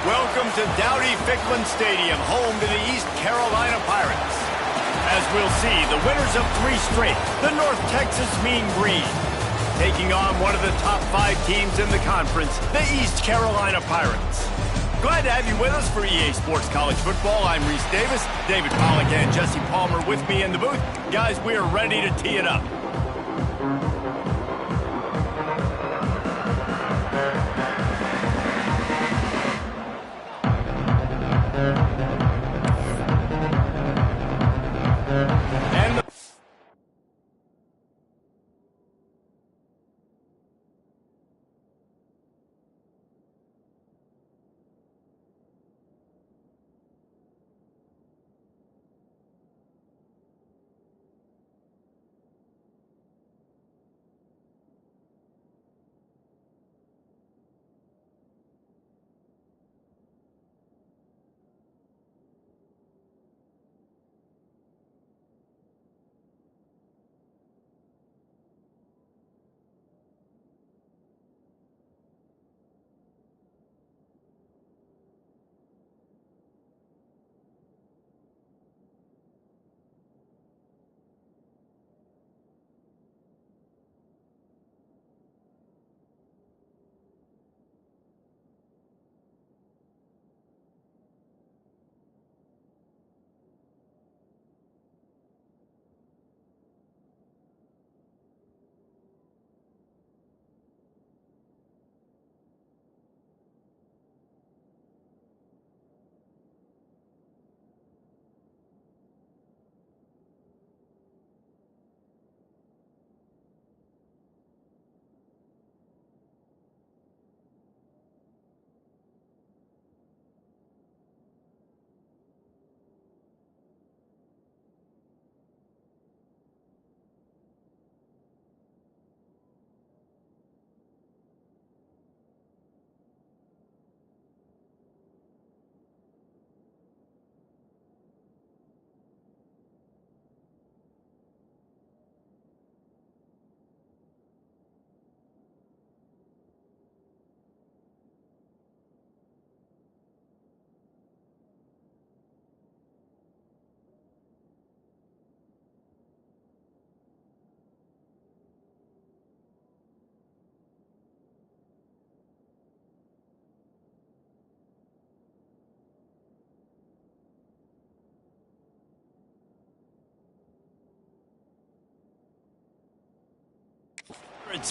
Welcome to Dowdy-Ficklin Stadium, home to the East Carolina Pirates. As we'll see, the winners of 3 straight, the North Texas Mean Green, taking on one of the top 5 teams in the conference, the East Carolina Pirates. Glad to have you with us for EA Sports College Football. I'm Reese Davis, David Pollack and Jesse Palmer with me in the booth. Guys, we are ready to tee it up.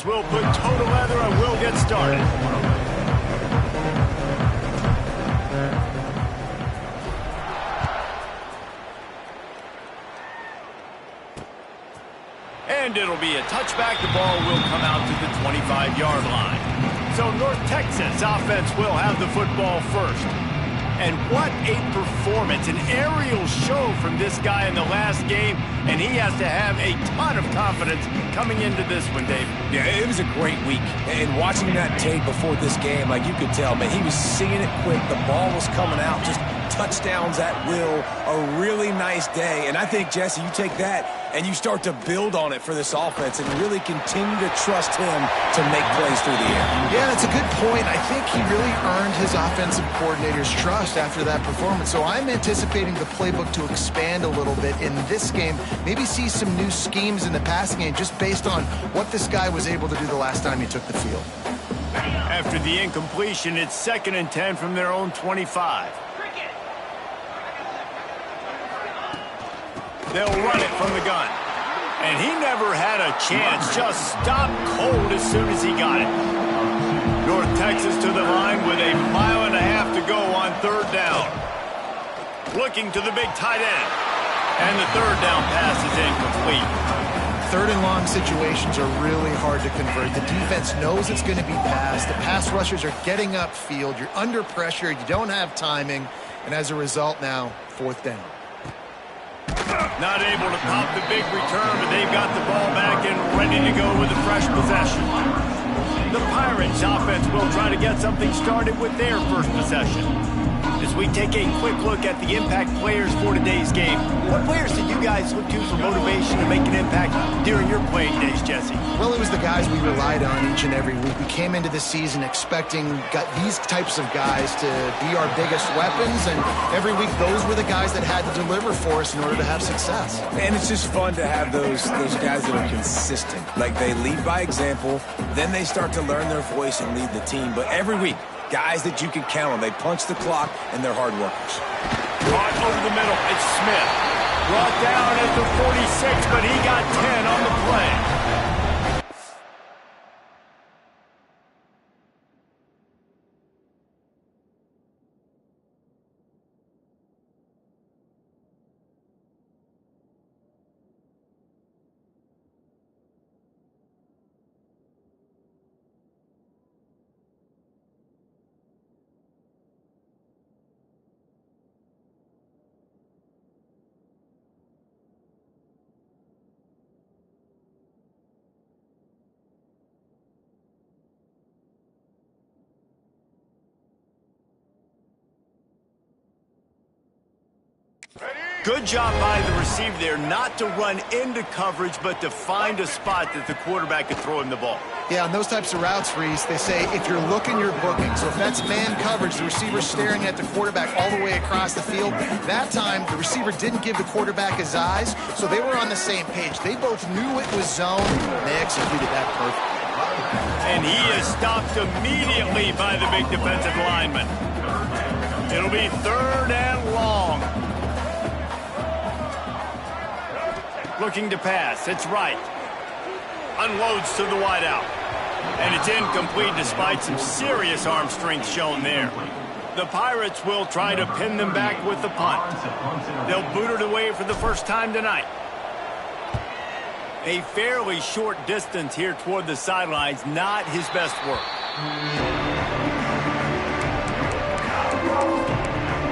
We'll put total leather and we'll get started. And it'll be a touchback. The ball will come out to the 25-yard line. So North Texas offense will have the football first. And what a performance, an aerial show from this guy in the last game, and he has to have a ton of confidence coming into this one, Dave. Yeah, it was a great week, and watching that tape before this game, like you could tell, man, he was seeing it quick, the ball was coming out, just touchdowns at will, a really nice day, and I think, Jesse, you take that and you start to build on it for this offense and really continue to trust him to make plays through the air. Yeah, that's a good point. I think he really earned his offensive coordinator's trust after that performance. So I'm anticipating the playbook to expand a little bit in this game, maybe see some new schemes in the passing game just based on what this guy was able to do the last time he took the field. After the incompletion, it's 2nd and 10 from their own 25. They'll run it from the gun. And he never had a chance. Just stopped cold as soon as he got it. North Texas to the line with a mile and a half to go on 3rd down. Looking to the big tight end. And the 3rd down pass is incomplete. 3rd and long situations are really hard to convert. The defense knows it's going to be passed. The pass rushers are getting upfield. You're under pressure. You don't have timing. And as a result now, 4th down. Not able to pop the big return, but they've got the ball back and ready to go with a fresh possession. The Pirates offense will try to get something started with their first possession. As we take a quick look at the impact players for today's game, what players did you guys look to for motivation to make an impact during your playing days, Jesse? Well, it was the guys we relied on each and every week. We came into the season expecting these types of guys to be our biggest weapons, and every week those were the guys that had to deliver for us in order to have success. And it's just fun to have those guys that are consistent. Like, they lead by example, then they start to learn their voice and lead the team. But every week, guys that you can count on. They punch the clock, and they're hard workers. Brought over the middle. It's Smith. Brought down at the 46, but he got 10 on the play. Good job by the receiver there not to run into coverage, but to find a spot that the quarterback could throw him the ball. Yeah, on those types of routes, Reese, they say if you're looking, you're booking. So if that's man coverage, the receiver's staring at the quarterback all the way across the field. That time, the receiver didn't give the quarterback his eyes, so they were on the same page. They both knew it was zone, and they executed that perfectly. And he is stopped immediately by the big defensive lineman. It'll be 3rd and long. Looking to pass. It's right. Unloads to the wideout. And it's incomplete despite some serious arm strength shown there. The Pirates will try to pin them back with the punt. They'll boot it away for the first time tonight. A fairly short distance here toward the sidelines. Not his best work.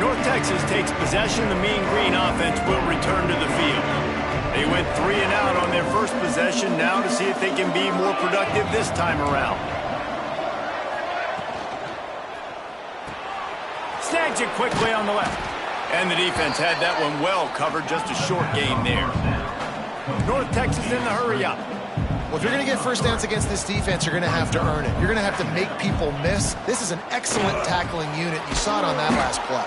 North Texas takes possession. The Mean Green offense will return to the field. They went 3 and out on their first possession, now to see if they can be more productive this time around. Snags it quickly on the left. And the defense had that one well covered, just a short gain there. North Texas in the hurry up. Well, if you're going to get first downs against this defense, you're going to have to earn it. You're going to have to make people miss. This is an excellent tackling unit. You saw it on that last play.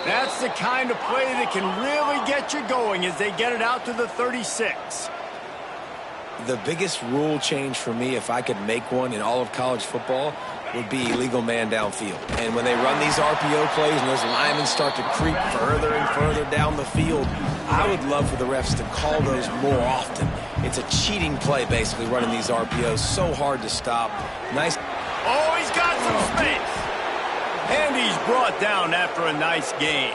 That's the kind of play that can really get you going as they get it out to the 36. The biggest rule change for me, if I could make one in all of college football, would be illegal man downfield. And when they run these RPO plays and those linemen start to creep further and further down the field, I would love for the refs to call those more often. It's a cheating play, basically, running these RPOs. So hard to stop. Nice. Oh, he's got some space. And he's brought down after a nice gain.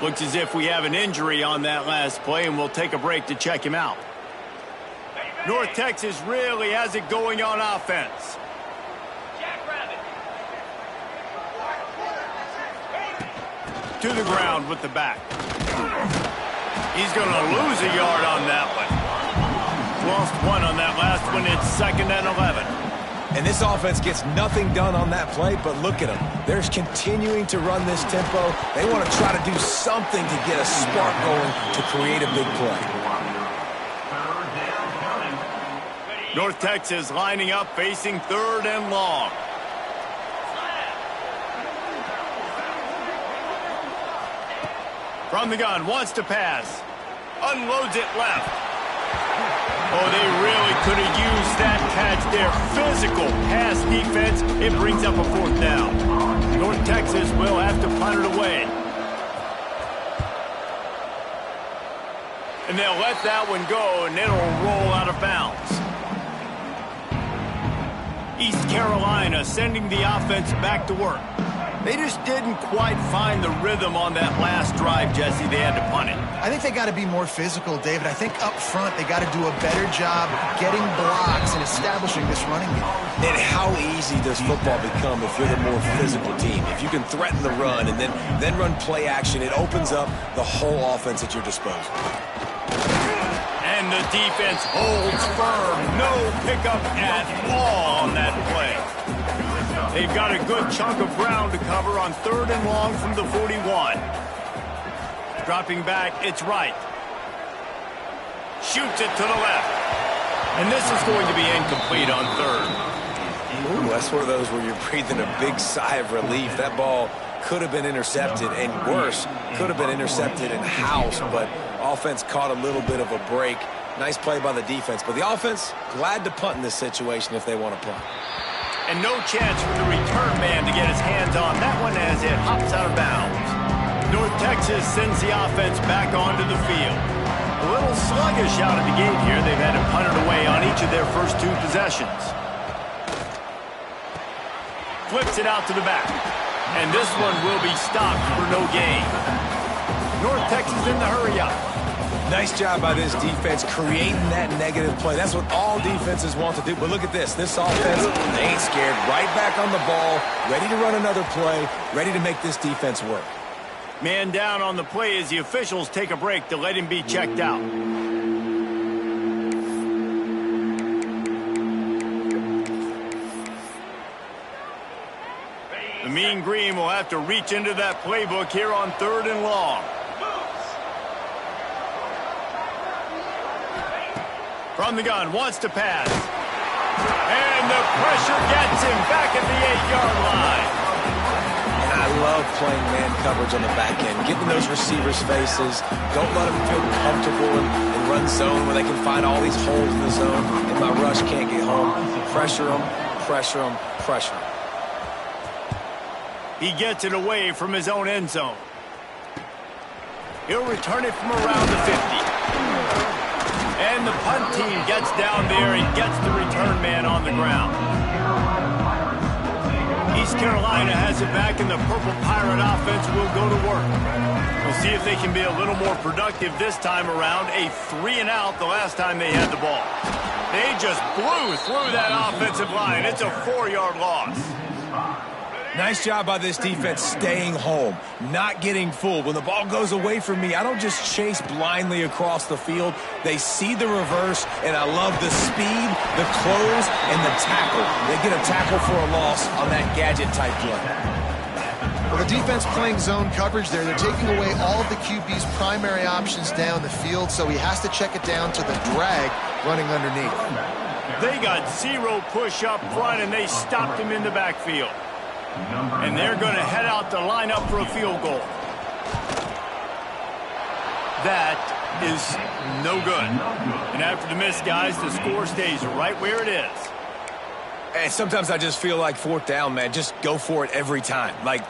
Looks as if we have an injury on that last play, and we'll take a break to check him out. North Texas really has it going on offense. To the ground with the back. He's going to lose a yard on that one. Lost 1 on that last one. It's 2nd and 11. And this offense gets nothing done on that play, but look at them. They're continuing to run this tempo. They want to try to do something to get a spark going to create a big play. North Texas lining up, facing 3rd and long. From the gun, wants to pass. Unloads it left. Oh, they really could have used that catch there. Physical pass defense. It brings up a 4th down. North Texas will have to punt it away. And they'll let that one go, and it'll roll out of bounds. East Carolina sending the offense back to work. They just didn't quite find the rhythm on that last drive, Jesse. They had to punt it. I think they got to be more physical, David. I think up front they got to do a better job getting blocks and establishing this running game. And how easy does football become if you're the more physical team? If you can threaten the run and then run play action, it opens up the whole offense at your disposal. And the defense holds firm. No pickup at all on that play. They've got a good chunk of ground to cover on 3rd and long from the 41. Dropping back, it's right. Shoots it to the left. And this is going to be incomplete on 3rd. Ooh, that's one of those where you're breathing a big sigh of relief. That ball could have been intercepted, and worse, could have been intercepted in house, but offense caught a little bit of a break. Nice play by the defense, but the offense glad to punt in this situation if they want to punt. And no chance for the return man to get his hands on that one as it hops out of bounds. North Texas sends the offense back onto the field. A little sluggish out of the gate here. They've had to punt it away on each of their first 2 possessions. Flips it out to the back. And this one will be stopped for no gain. North Texas in the hurry-up. Nice job by this defense creating that negative play. That's what all defenses want to do. But look at this. This offense, they ain't scared. Right back on the ball, ready to run another play, ready to make this defense work. Man down on the play as the officials take a break to let him be checked out. The Mean Green will have to reach into that playbook here on 3rd and long. From the gun, wants to pass. And the pressure gets him back at the 8-yard line. And I love playing man coverage on the back end, getting those receivers' faces. Don't let them feel comfortable in run zone where they can find all these holes in the zone and my rush can't get home. Pressure them, pressure them, pressure them. He gets it away from his own end zone. He'll return it from around the 50. And the punt team gets down there and gets the return man on the ground. East Carolina has it back, and the Purple Pirate offense will go to work. We'll see if they can be a little more productive this time around. A 3-and-out the last time they had the ball. They just blew through that offensive line. It's a 4-yard loss. Nice job by this defense staying home, not getting fooled. When the ball goes away from me, I don't just chase blindly across the field. They see the reverse, and I love the speed, the close, and the tackle. They get a tackle for a loss on that gadget-type play. Well, the defense playing zone coverage there. They're taking away all of the QB's primary options down the field, so he has to check it down to the drag running underneath. They got 0 push up front, and they stopped him in the backfield. And they're going to head out to line up for a field goal. That is no good. And after the miss, guys, the score stays right where it is. And sometimes I just feel like 4th down, man. Just go for it every time. Like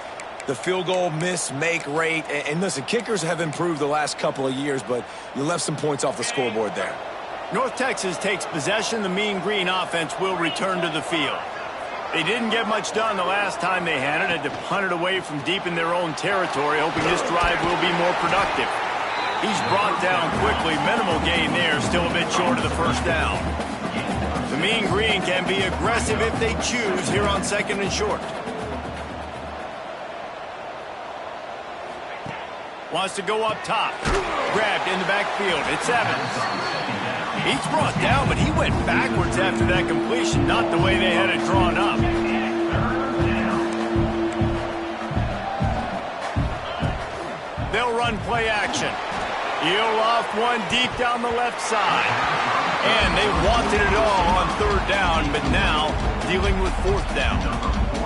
the field goal miss-make rate. And listen, kickers have improved the last couple of years, but you left some points off the scoreboard there. North Texas takes possession. The Mean Green offense will return to the field. They didn't get much done the last time they had it. Had to punt it away from deep in their own territory, hoping this drive will be more productive. He's brought down quickly. Minimal gain there, still a bit short of the 1st down. The Mean Green can be aggressive if they choose here on 2nd and short. Wants to go up top. Grabbed in the backfield. It's Evans. He's brought down, but he went backwards after that completion, not the way they had it drawn up. They'll run play action. He'll off one deep down the left side. And they wanted it all on 3rd down, but now dealing with 4th down.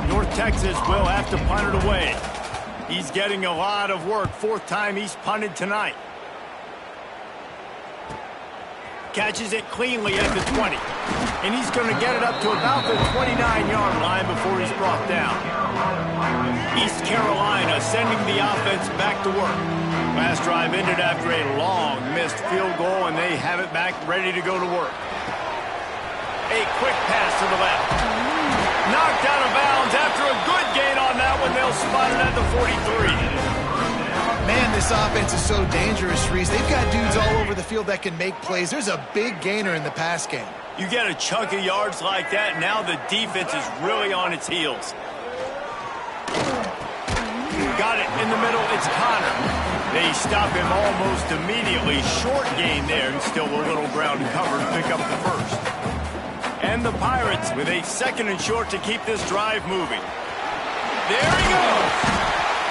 North Texas will have to punt it away. He's getting a lot of work. 4th time he's punted tonight. Catches it cleanly at the 20. And he's going to get it up to about the 29-yard line before he's brought down. East Carolina sending the offense back to work. Last drive ended after a long missed field goal, and they have it back ready to go to work. A quick pass to the left. Knocked out of bounds after a good gain on that one. They'll spot it at the 43. Man, this offense is so dangerous, Reese. They've got dudes all over the field that can make plays. There's a big gainer in the pass game. You get a chunk of yards like that, now the defense is really on its heels. Got it in the middle, it's Connor. They stop him almost immediately. Short gain there, and still a little ground cover to pick up the 1st. And the Pirates with a 2nd and short to keep this drive moving. There he goes.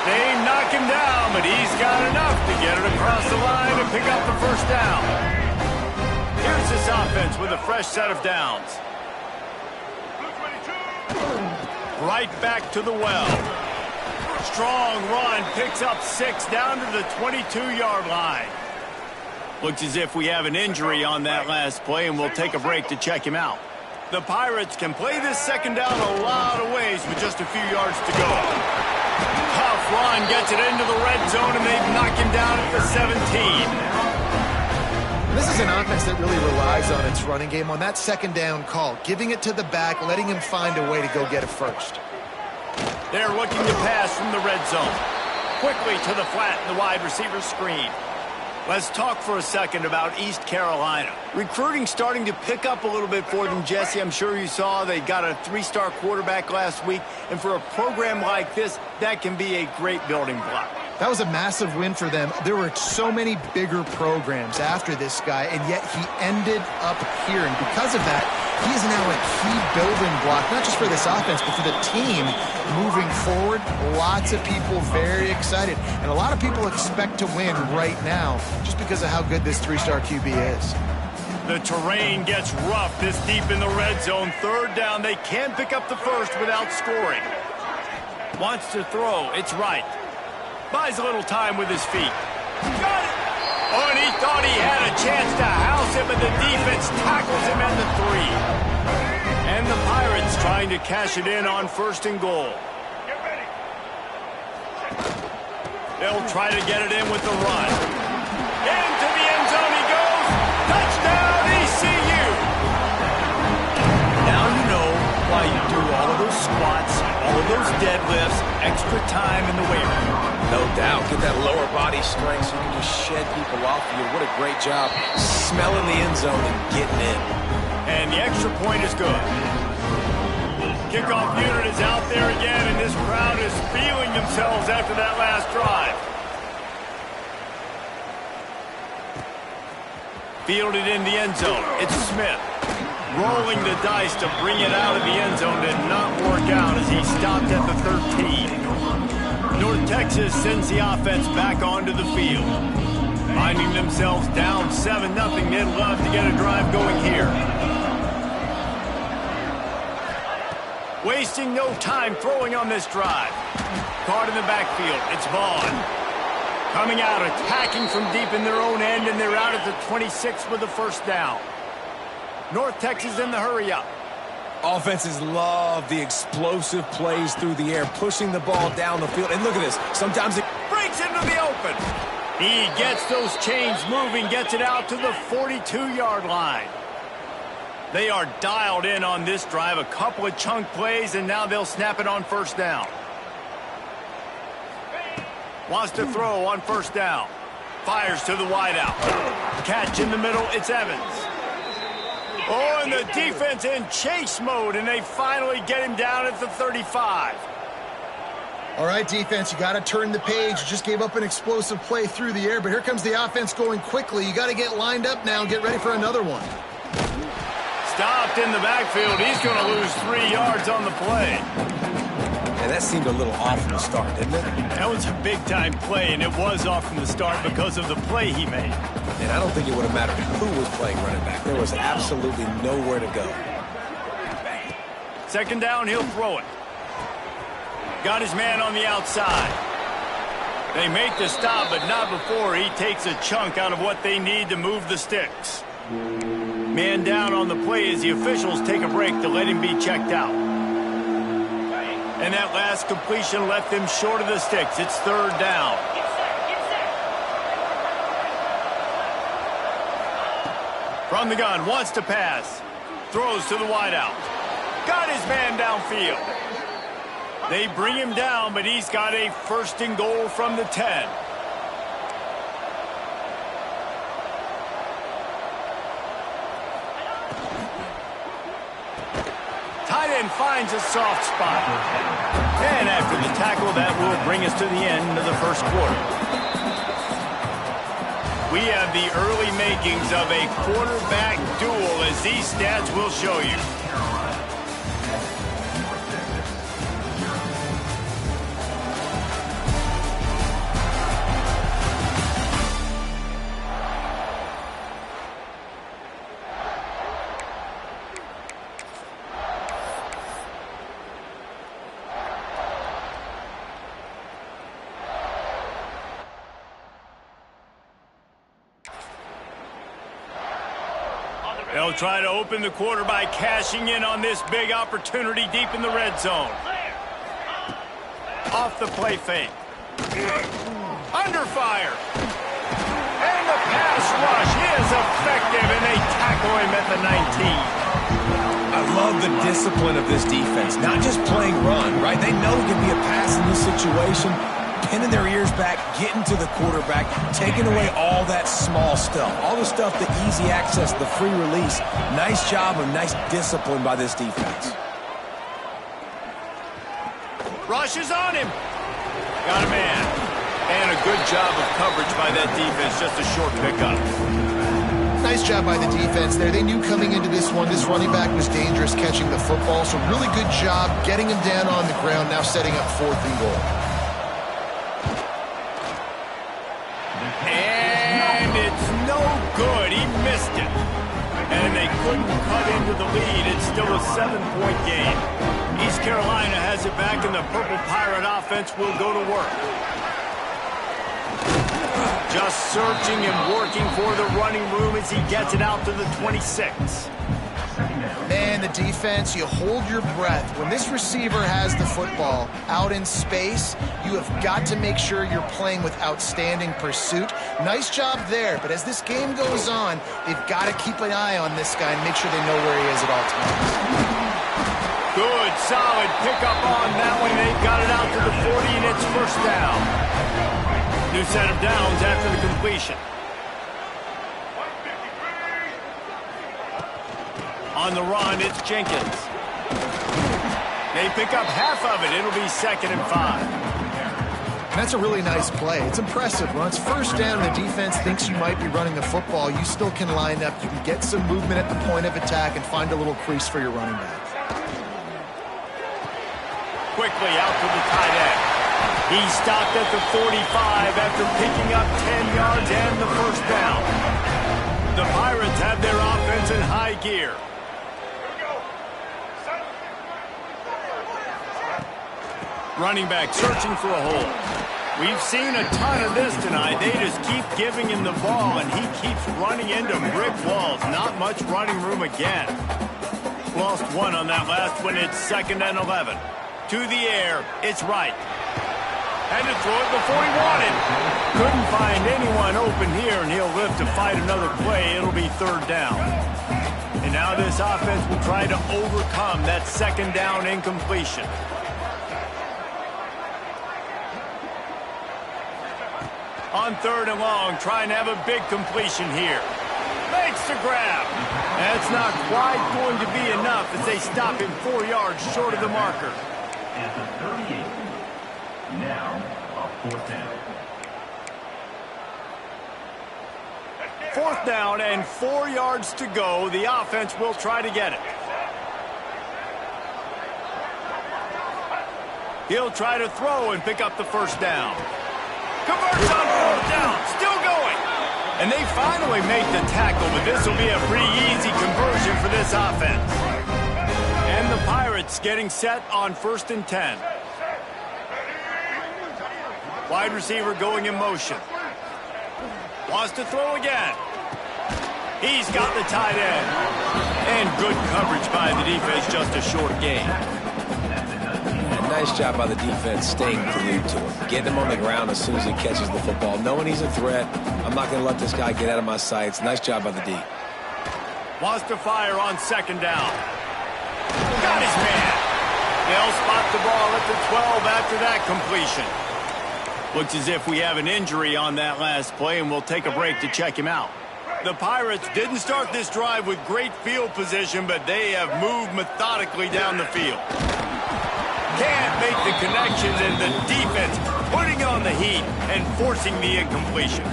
They knock him down, but he's got enough to get it across the line and pick up the first down. Here's this offense with a fresh set of downs. Right back to the well. Strong run, picks up 6 down to the 22-yard line. Looks as if we have an injury on that last play, and we'll take a break to check him out. The Pirates can play this 2nd down a lot of ways with just a few yards to go. Tough run, gets it into the red zone, and they've knocked him down at the 17. This is an offense that really relies on its running game on that 2nd down call, giving it to the back, letting him find a way to go get it first. They're looking to pass from the red zone. Quickly to the flat in the wide receiver screen. Let's talk for a second about East Carolina. Recruiting starting to pick up a little bit for them, Jesse. I'm sure you saw they got a 3-star quarterback last week. And for a program like this, that can be a great building block. That was a massive win for them. There were so many bigger programs after this guy, and yet he ended up here. And because of that, he is now a key building block, not just for this offense, but for the team moving forward. Lots of people very excited. And a lot of people expect to win right now just because of how good this 3-star QB is. The terrain gets rough this deep in the red zone. 3rd down, they can't pick up the first without scoring. Wants to throw, it's right. Buys a little time with his feet. Got it! Oh, and he thought he had a chance to house him, but the defense tackles him at the 3. And the Pirates trying to cash it in on 1st and goal. They'll try to get it in with the run. Into the end zone he goes. Touchdown, ECU! Now you know why you do all of those squats, all of those deadlifts, extra time in the weight room. No doubt. Get that lower body strength so you can just shed people off you. What a great job smelling the end zone and getting in. And the extra point is good. Kickoff unit is out there again, and this crowd is feeling themselves after that last drive. Fielded in the end zone. It's Smith. Rolling the dice to bring it out of the end zone did not work out as he stopped at the 13. North Texas sends the offense back onto the field. Finding themselves down 7-0, they'd love to get a drive going here. Wasting no time throwing on this drive. Caught in the backfield, it's Vaughn. Coming out, attacking from deep in their own end, and they're out at the 26 with the 1st down. North Texas in the hurry-up. Offenses love the explosive plays through the air, pushing the ball down the field. And look at this. Sometimes it breaks into the open. He gets those chains moving, gets it out to the 42-yard line. They are dialed in on this drive. A couple of chunk plays, and now they'll snap it on 1st down. Wants to throw on 1st down. Fires to the wideout. Catch in the middle, it's Evans. Oh, and the defense in chase mode, and they finally get him down at the 35. All right, defense, you got to turn the page. You just gave up an explosive play through the air, but here comes the offense going quickly. You got to get lined up now and get ready for another one. Stopped in the backfield. He's going to lose 3 yards on the play. And that seemed a little off from the start, didn't it? That was a big-time play, and it was off from the start because of the play he made. And I don't think it would have mattered who was playing running back. There was absolutely nowhere to go. 2nd down, he'll throw it. Got his man on the outside. They make the stop, but not before he takes a chunk out of what they need to move the sticks. Man down on the play as the officials take a break to let him be checked out. And that last completion left them short of the sticks. It's 3rd down. From the gun, wants to pass. Throws to the wideout. Got his man downfield. They bring him down, but he's got a 1st and goal from the 10. Tight end finds a soft spot. And after the tackle, that will bring us to the end of the 1st quarter. we have the early makings of a quarterback duel, as these stats will show you. They'll try to open the quarter by cashing in on this big opportunity deep in the red zone. Off the play fake. Under fire. And the pass rush is effective, and they tackle him at the 19. I love the discipline of this defense. Not just playing run, right? They know it can be a pass in this situation. Pinning their ears back, getting to the quarterback, taking away all that small stuff. All the stuff, the easy access, the free release. Nice job and nice discipline by this defense. Rush is on him. Got a man. And a good job of coverage by that defense. Just a short pickup. Nice job by the defense there. They knew coming into this one, this running back was dangerous catching the football. So really good job getting him down on the ground, now setting up 4th and goal. Good, he missed it. And they couldn't cut into the lead. It's still a 7-point game. East Carolina has it back, and the Purple Pirate offense will go to work. Just searching and working for the running room as he gets it out to the 26. Man, the defense, you hold your breath. When this receiver has the football out in space, you have got to make sure you're playing with outstanding pursuit. Nice job there, but as this game goes on, they've got to keep an eye on this guy and make sure they know where he is at all times. Good, solid pickup on that one. They've got it out to the 40, and it's first down. New set of downs after the completion. On the run, it's Jenkins. They pick up half of it. It'll be 2nd and 5. And that's a really nice play. It's impressive. When it's first down and the defense thinks you might be running the football, you still can line up. You can get some movement at the point of attack and find a little crease for your running back. Quickly out to the tight end. He stopped at the 45 after picking up 10 yards and the first down. The Pirates have their offense in high gear. Running back searching for a hole. We've seen a ton of this tonight. They just keep giving him the ball, and he keeps running into brick walls. Not much running room again. Lost one on that last one. It's 2nd and 11. To the air. It's right. Had to throw it before he wanted. Couldn't find anyone open here, and he'll live to fight another play. It'll be 3rd down. And now this offense will try to overcome that 2nd down incompletion. On 3rd and long, trying to have a big completion here. Makes the grab. That's not quite going to be enough as they stop him 4 yards short of the marker. At the 38. Now, a 4th down. 4th down and 4 yards to go. The offense will try to get it. He'll try to throw and pick up the first down. Converts on 4th down. Still going. And they finally make the tackle, but this will be a pretty easy conversion for this offense. And the Pirates getting set on 1st and 10. Wide receiver going in motion. Wants to throw again. He's got the tight end. And good coverage by the defense, just a short gain. Nice job by the defense staying glued to him. Getting him on the ground as soon as he catches the football. Knowing he's a threat, I'm not going to let this guy get out of my sights. Nice job by the D. Wants to fire on 2nd down. Got his man. They'll spot the ball at the 12 after that completion. Looks as if we have an injury on that last play, and we'll take a break to check him out. The Pirates didn't start this drive with great field position, but they have moved methodically down the field. Can't make the connections, and the defense putting on the heat and forcing the incompletion.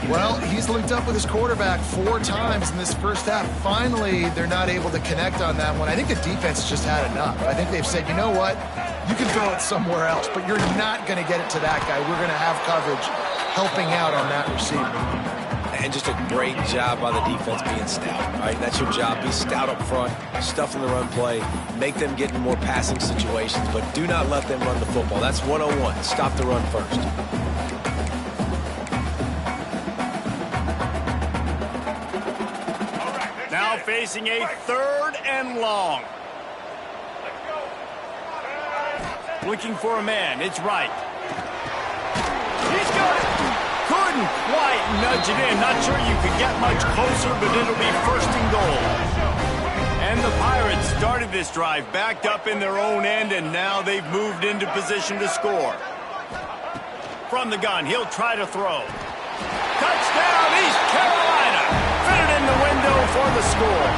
Well, he's linked up with his quarterback 4 times in this first half. Finally, they're not able to connect on that one. I think the defense just had enough. I think they've said, you know what? You can throw it somewhere else, but you're not going to get it to that guy. We're going to have coverage helping out on that receiver. And just a great job by the defense being stout, right? That's your job. Be stout up front, stuff in the run play, make them get in more passing situations, but do not let them run the football. That's 101. Stop the run first. Now facing a 3rd and long. Looking for a man. It's right. He's got it. Couldn't quite nudge it in. Not sure you could get much closer, but it'll be 1st and goal. And the Pirates started this drive backed up in their own end, and now they've moved into position to score. From the gun, he'll try to throw. Touchdown, East Carolina! Fit it in the window for the score.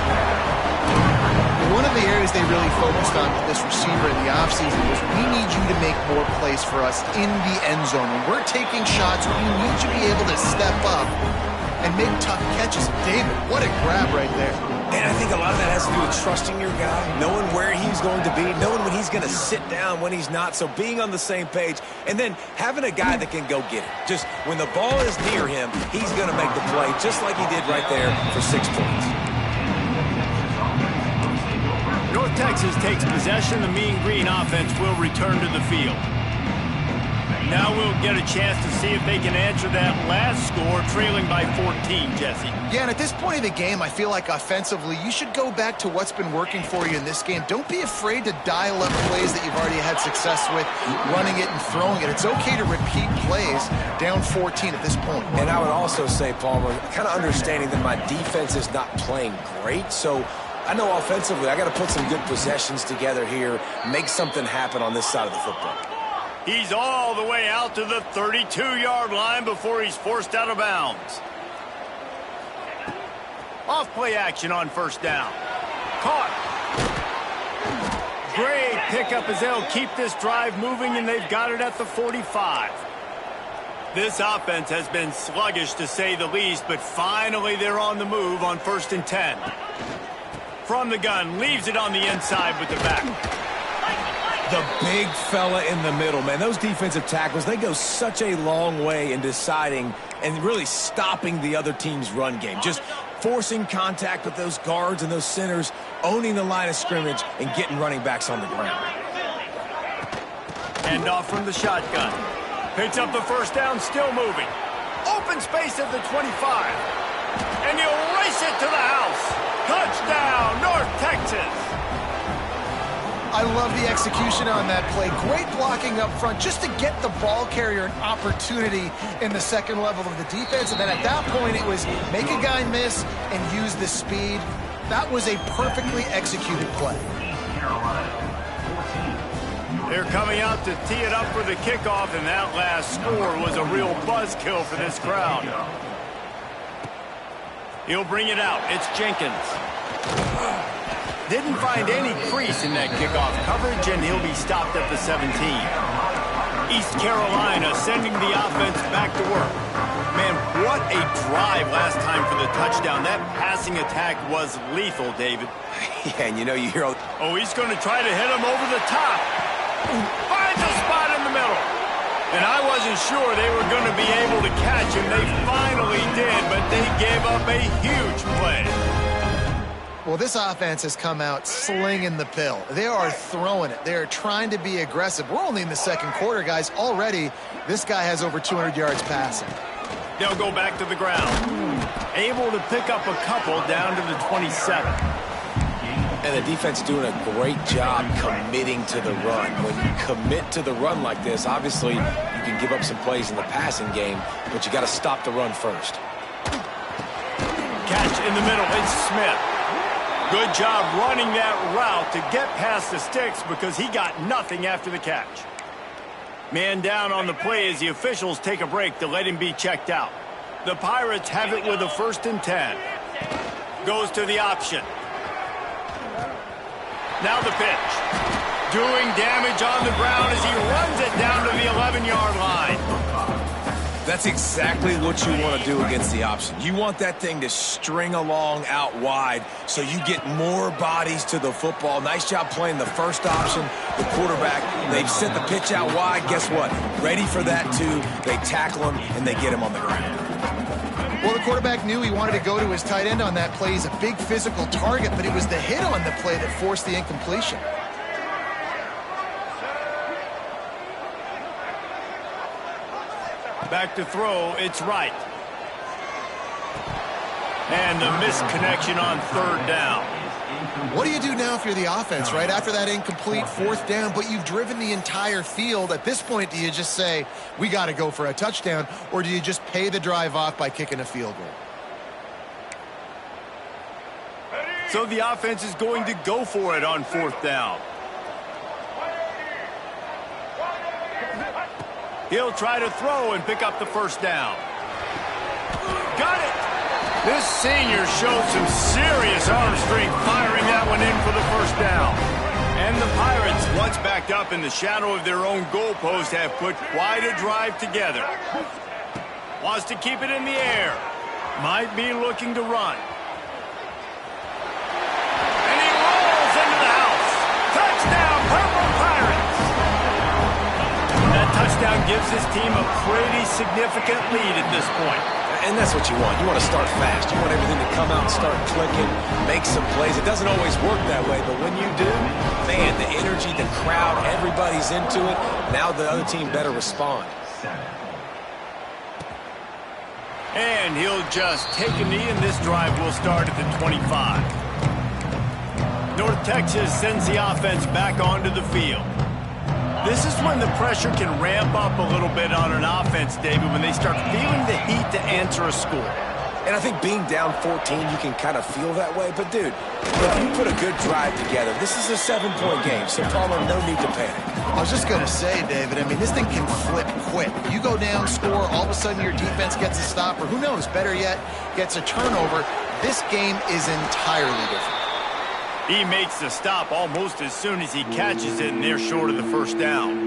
One of the areas they really focused on with this receiver in the offseason was we need you to make more plays for us in the end zone. When we're taking shots, we need you to be able to step up and make tough catches. David, what a grab right there. And I think a lot of that has to do with trusting your guy, knowing where he's going to be, knowing when he's going to sit down, when he's not, so being on the same page, and then having a guy that can go get it. Just when the ball is near him, he's going to make the play, just like he did right there for 6 points. North Texas takes possession. The Mean Green offense will return to the field. Now we'll get a chance to see if they can answer that last score, trailing by 14, Jesse. Yeah, and at this point of the game, I feel like offensively, you should go back to what's been working for you in this game. Don't be afraid to dial up plays that you've already had success with, running it and throwing it. It's okay to repeat plays down 14 at this point. And I would also say, Palmer, kind of understanding that my defense is not playing great, so I know offensively I got to put some good possessions together here, make something happen on this side of the football. He's all the way out to the 32-yard line before he's forced out of bounds. Off play action on 1st down. Caught. Great pickup as they'll keep this drive moving, and they've got it at the 45. This offense has been sluggish to say the least, but finally they're on the move on 1st and 10. From the gun, leaves it on the inside with the back. The big fella in the middle, man. Those defensive tackles, they go such a long way in deciding and really stopping the other team's run game. Just forcing contact with those guards and those centers, owning the line of scrimmage, and getting running backs on the ground. Hand off from the shotgun. Picks up the 1st down, still moving. Open space at the 25. And he'll race it to the house. Touchdown, North Texas. I love the execution on that play. Great blocking up front just to get the ball carrier an opportunity in the second level of the defense. And then at that point, it was make a guy miss and use the speed. That was a perfectly executed play. They're coming out to tee it up for the kickoff, and that last score was a real buzzkill for this crowd. He'll bring it out. It's Jenkins. Didn't find any crease in that kickoff coverage, and he'll be stopped at the 17. East Carolina sending the offense back to work. Man, what a drive last time for the touchdown. That passing attack was lethal, David. Yeah, and you know, you hear... Oh, he's going to try to hit him over the top. Finds a spot in the middle. And I wasn't sure they were going to be able to catch him. They finally did, but they gave up a huge play. Well, this offense has come out slinging the pill. They are throwing it. They are trying to be aggressive. We're only in the second quarter, guys. Already, this guy has over 200 yards passing. They'll go back to the ground. Able to pick up a couple down to the 27. And the defense doing a great job committing to the run. When you commit to the run like this, obviously, you can give up some plays in the passing game, but you got to stop the run first. Catch in the middle. It's Smith. Good job running that route to get past the sticks because he got nothing after the catch. Man down on the play as the officials take a break to let him be checked out. The Pirates have it with a 1st and 10. Goes to the option. Now the pitch. Doing damage on the ground as he runs it down to the 11-yard line. That's exactly what you want to do against the option. You want that thing to string along out wide so you get more bodies to the football. Nice job playing the first option. The quarterback, they've sent the pitch out wide. Guess what? Ready for that too. They tackle him and they get him on the ground. Well, the quarterback knew he wanted to go to his tight end on that play. He's a big physical target, but it was the hit on the play that forced the incompletion. Back to throw, it's right. And the misconnection on third down. What do you do now if you're the offense, right? After that incomplete fourth down, but you've driven the entire field. At this point, do you just say, we got to go for a touchdown, or do you just pay the drive off by kicking a field goal? So the offense is going to go for it on fourth down. He'll try to throw and pick up the first down. Got it! This senior showed some serious arm strength firing that one in for the first down. And the Pirates, once backed up in the shadow of their own goalpost, have put quite a drive together. Wants to keep it in the air. Might be looking to run. And he rolls into the house. Touchdown, Purple Pirates! That touchdown gives his team a pretty significant lead at this point. And that's what you want. You want to start fast. You want everything to come out and start clicking, make some plays. It doesn't always work that way, but when you do, man, the energy, the crowd, everybody's into it. Now the other team better respond. And he'll just take a knee, and this drive will start at the 25. North Texas sends the offense back onto the field. This is when the pressure can ramp up a little bit on an offense, David, when they start feeling the heat to answer a score. And I think being down 14, you can kind of feel that way. But, dude, if you put a good drive together, this is a 7-point game, so, Paulo, no need to panic. I was just going to say, David, I mean, this thing can flip quick. You go down, score, all of a sudden your defense gets a stop, or who knows, better yet, gets a turnover. This game is entirely different. He makes the stop almost as soon as he catches it, and they're short of the first down.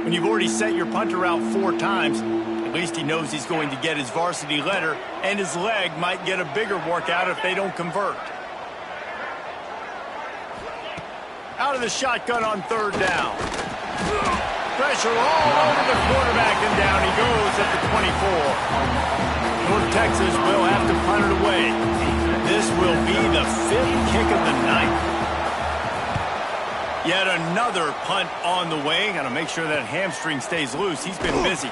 When you've already set your punter out 4 times, at least he knows he's going to get his varsity letter, and his leg might get a bigger workout if they don't convert. Out of the shotgun on third down. Pressure all over the quarterback, and down he goes at the 24. North Texas will have to punt it away. This will be the 5th kick of the night. Yet another punt on the way. Got to make sure that hamstring stays loose. He's been busy.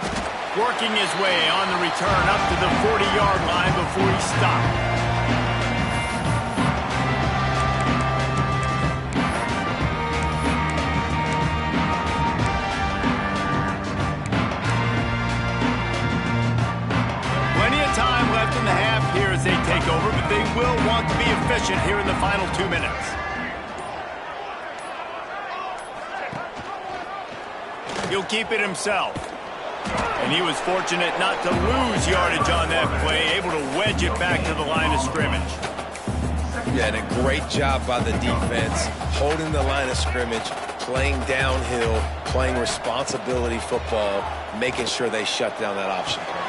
Working his way on the return up to the 40-yard line before he stopped. In the half here as they take over, but they will want to be efficient here in the final 2 minutes. He'll keep it himself. And he was fortunate not to lose yardage on that play, able to wedge it back to the line of scrimmage. Yeah, and a great job by the defense, holding the line of scrimmage, playing downhill, playing responsibility football, making sure they shut down that option play.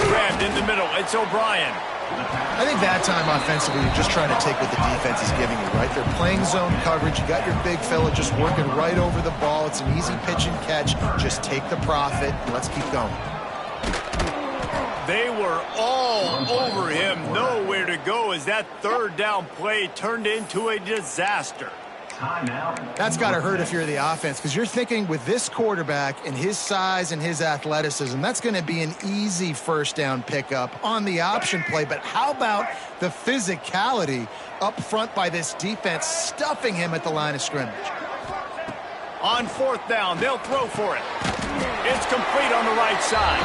Grabbed in the middle. It's O'Brien. I think that time offensively, you're just trying to take what the defense is giving you, right? They're playing zone coverage. You got your big fella just working right over the ball. It's an easy pitch and catch. Just take the profit, and let's keep going. They were all over him. Nowhere to go as that third down play turned into a disaster. That's got to hurt if you're the offense, because you're thinking with this quarterback and his size and his athleticism, that's going to be an easy first down pickup on the option play. But how about the physicality up front by this defense, stuffing him at the line of scrimmage? On fourth down, they'll throw for it. It's complete on the right side.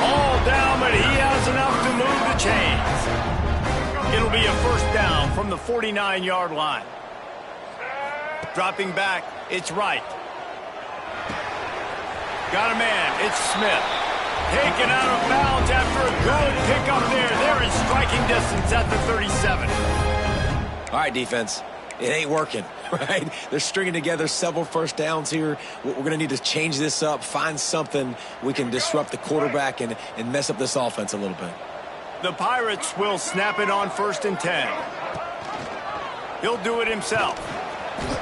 All down, but he has enough to move the chains. It'll be a first down from the 49-yard line. Dropping back, it's right. Got a man, it's Smith. Taken out of bounds after a good pickup there. They're in striking distance at the 37. All right, defense. It ain't working, right? They're stringing together several first downs here. We're going to need to change this up, find something we can disrupt the quarterback and mess up this offense a little bit. The Pirates will snap it on 1st and 10. He'll do it himself.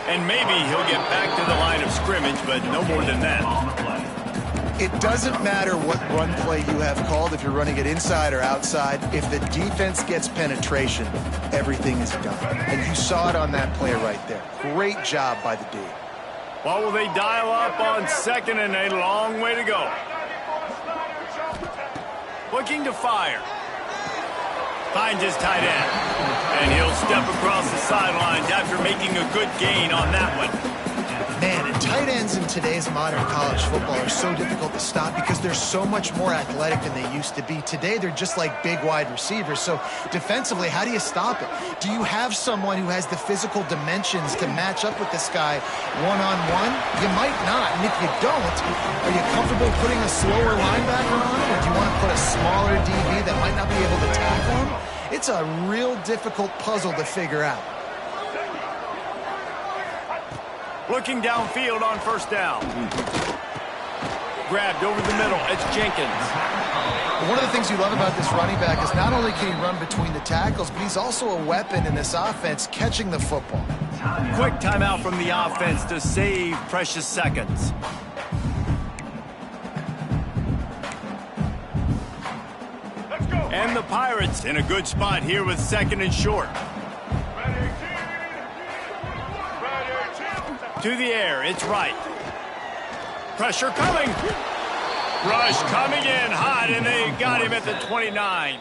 And maybe he'll get back to the line of scrimmage, but no more than that. It doesn't matter what run play you have called, if you're running it inside or outside. If the defense gets penetration, everything is done. And you saw it on that play right there. Great job by the D. Well, will they dial up on 2nd and a long way to go? Looking to fire. Finds his tight end. And he'll step across the sidelines after making a good gain on that one. Man, and tight ends in today's modern college football are so difficult to stop because they're so much more athletic than they used to be. Today, they're just like big wide receivers. So defensively, how do you stop it? Do you have someone who has the physical dimensions to match up with this guy one-on-one? You might not. And if you don't, are you comfortable putting a slower linebacker on him? Or do you want to put a smaller DB that might not be able to tackle him? It's a real difficult puzzle to figure out. Looking downfield on 1st down. Grabbed over the middle. It's Jenkins. One of the things you love about this running back is not only can he run between the tackles, but he's also a weapon in this offense catching the football. Quick timeout from the offense to save precious seconds. And the Pirates in a good spot here with 2nd and short. To the air, it's right. Pressure coming. Rush coming in hot, and they got him at the 29.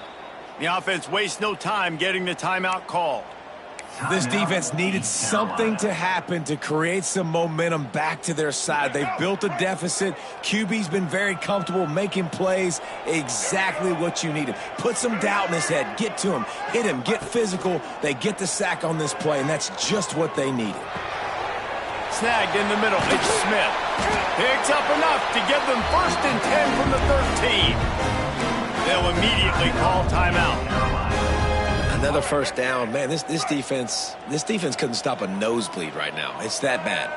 The offense wastes no time getting the timeout call. This defense needed something to happen to create some momentum back to their side. They've built a deficit. QB's been very comfortable making plays. Exactly what you needed. Put some doubt in his head. Get to him. Hit him. Get physical. They get the sack on this play, and that's just what they needed. Snagged in the middle. It's Smith. Picks up enough to give them 1st and 10 from the 13. They'll immediately call timeout. Another 1st down. Man, this defense couldn't stop a nosebleed right now. It's that bad.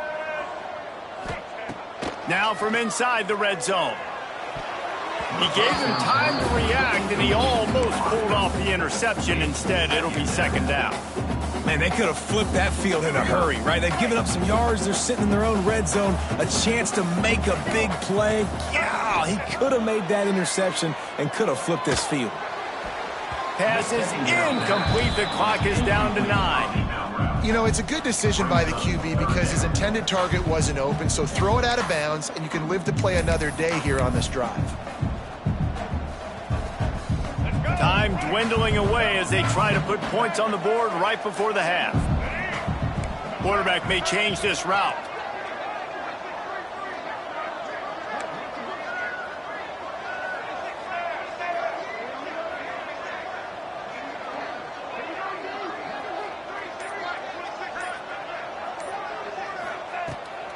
Now from inside the red zone. He gave them time to react, and he almost pulled off the interception. Instead, it'll be 2nd down. Man, they could have flipped that field in a hurry, right? They've given up some yards. They're sitting in their own red zone. A chance to make a big play. Yeah, he could have made that interception and could have flipped this field. Pass is incomplete. The clock is down to 9. You know, it's a good decision by the QB because his intended target wasn't open, so throw it out of bounds, and you can live to play another day here on this drive. Time dwindling away as they try to put points on the board right before the half. Quarterback may change this route.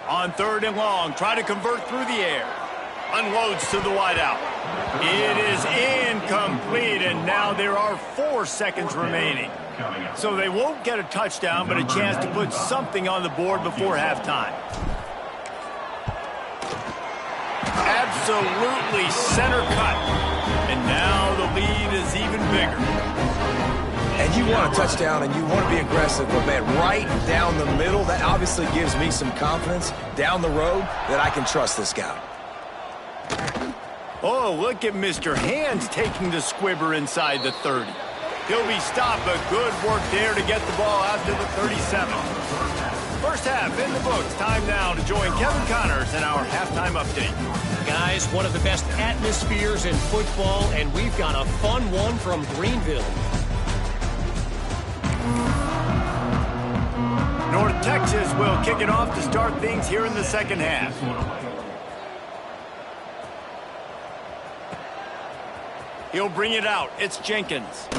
On 3rd and long, try to convert through the air. Unloads to the wideout. It is incomplete, and now there are 4 seconds remaining. So they won't get a touchdown, but a chance to put something on the board before halftime. Absolutely center cut. And now the lead is even bigger. And you want a touchdown, and you want to be aggressive, but, man, right down the middle, that obviously gives me some confidence down the road that I can trust this guy. Oh, look at Mr. Hands taking the squibber inside the 30. He'll be stopped, but good work there to get the ball out to the 37. First half in the books. Time now to join Kevin Connors in our halftime update. Guys, one of the best atmospheres in football, and we've got a fun one from Greenville. North Texas will kick it off to start things here in the second half. He'll bring it out. It's Jenkins.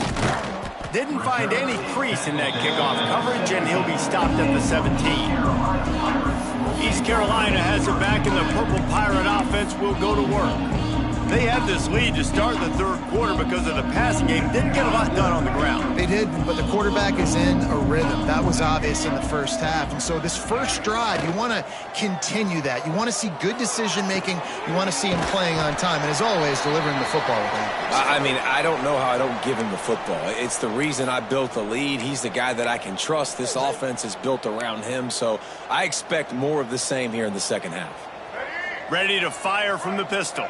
Didn't find any crease in that kickoff coverage, and he'll be stopped at the 17. East Carolina has it back, and the Purple Pirate offense will go to work. They had this lead to start the third quarter because of the passing game. Didn't get a lot done on the ground. They did, but the quarterback is in a rhythm. That was obvious in the first half. And so this first drive, you want to continue that. You want to see good decision-making. You want to see him playing on time. And as always, delivering the football with accuracy. I mean, I don't know how I don't give him the football. It's the reason I built the lead. He's the guy that I can trust. This offense is built around him. So I expect more of the same here in the second half. Ready to fire from the pistol.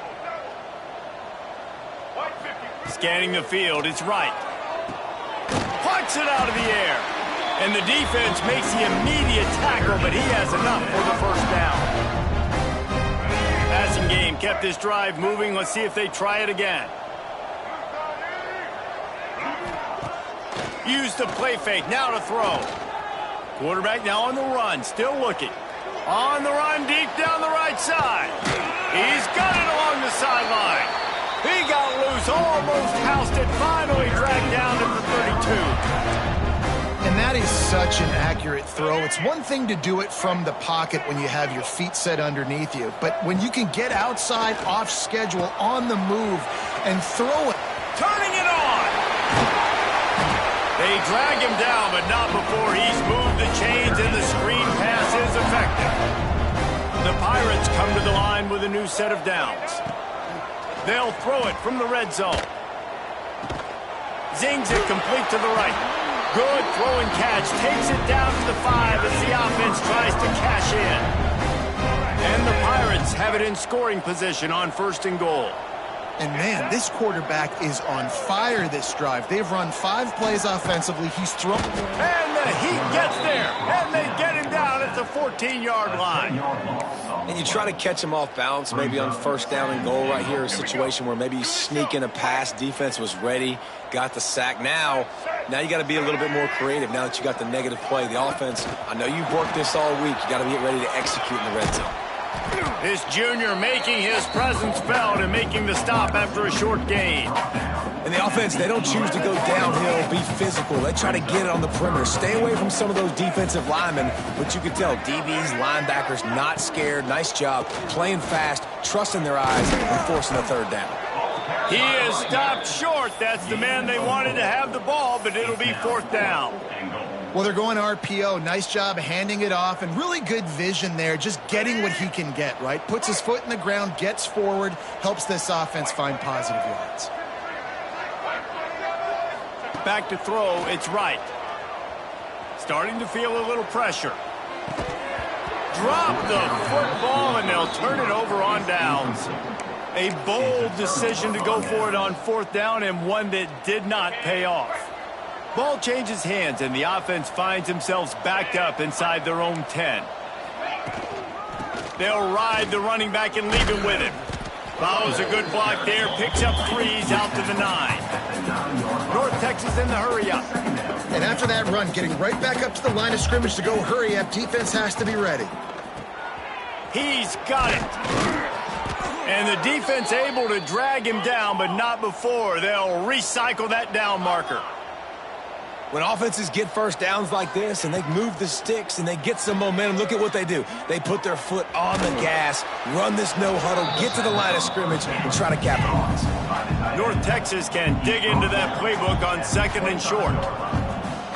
Scanning the field, it's right. Plucks it out of the air. And the defense makes the immediate tackle, but he has enough for the first down. Passing game kept this drive moving. Let's see if they try it again. Use the play fake, now to throw. Quarterback now on the run, still looking. On the run, deep down the right side. He's got it along the sideline. He got loose, almost housed it, finally dragged down at the 32. And that is such an accurate throw. It's one thing to do it from the pocket when you have your feet set underneath you, but when you can get outside, off schedule, on the move, and throw it. Turning it on. They drag him down, but not before he's moved the chains and the screen pass is effective. The Pirates come to the line with a new set of downs. They'll throw it from the red zone. Zings it complete to the right. Good throw and catch. Takes it down to the 5 as the offense tries to cash in. And the Pirates have it in scoring position on 1st and goal. And man, this quarterback is on fire this drive. They've run 5 plays offensively. He's thrown. And the Heat gets there. And they get him down at the 14-yard line. And you try to catch him off balance, maybe on 1st down and goal right here, a situation where maybe you sneak in a pass. Defense was ready, got the sack. Now you got to be a little bit more creative now that you got the negative play. The offense, I know you've worked this all week. You got to get ready to execute in the red zone. This junior making his presence felt and making the stop after a short gain. And the offense, they don't choose to go downhill, be physical. They try to get it on the perimeter. Stay away from some of those defensive linemen, but you can tell DBs, linebackers, not scared. Nice job playing fast, trusting their eyes, and forcing a 3rd down. He is stopped short. That's the man they wanted to have the ball, but it'll be 4th down. Well, they're going RPO. Nice job handing it off, and really good vision there, just getting what he can get, right? Puts his foot in the ground, gets forward, helps this offense find positive yards. Back to throw, it's right. Starting to feel a little pressure. Drop the football, and they'll turn it over on downs. A bold decision to go for it on 4th down, and one that did not pay off. Ball changes hands, and the offense finds themselves backed up inside their own 10. They'll ride the running back and leave him with him. Follows a good block there, picks up 3s out to the 9. North Texas in the hurry-up. And after that run, getting right back up to the line of scrimmage to go hurry-up, defense has to be ready. He's got it. And the defense able to drag him down, but not before. They'll recycle that down marker. When offenses get 1st downs like this and they move the sticks and they get some momentum, look at what they do. They put their foot on the gas, run this no huddle, get to the line of scrimmage, and try to capitalize. North Texas can dig into that playbook on 2nd and short.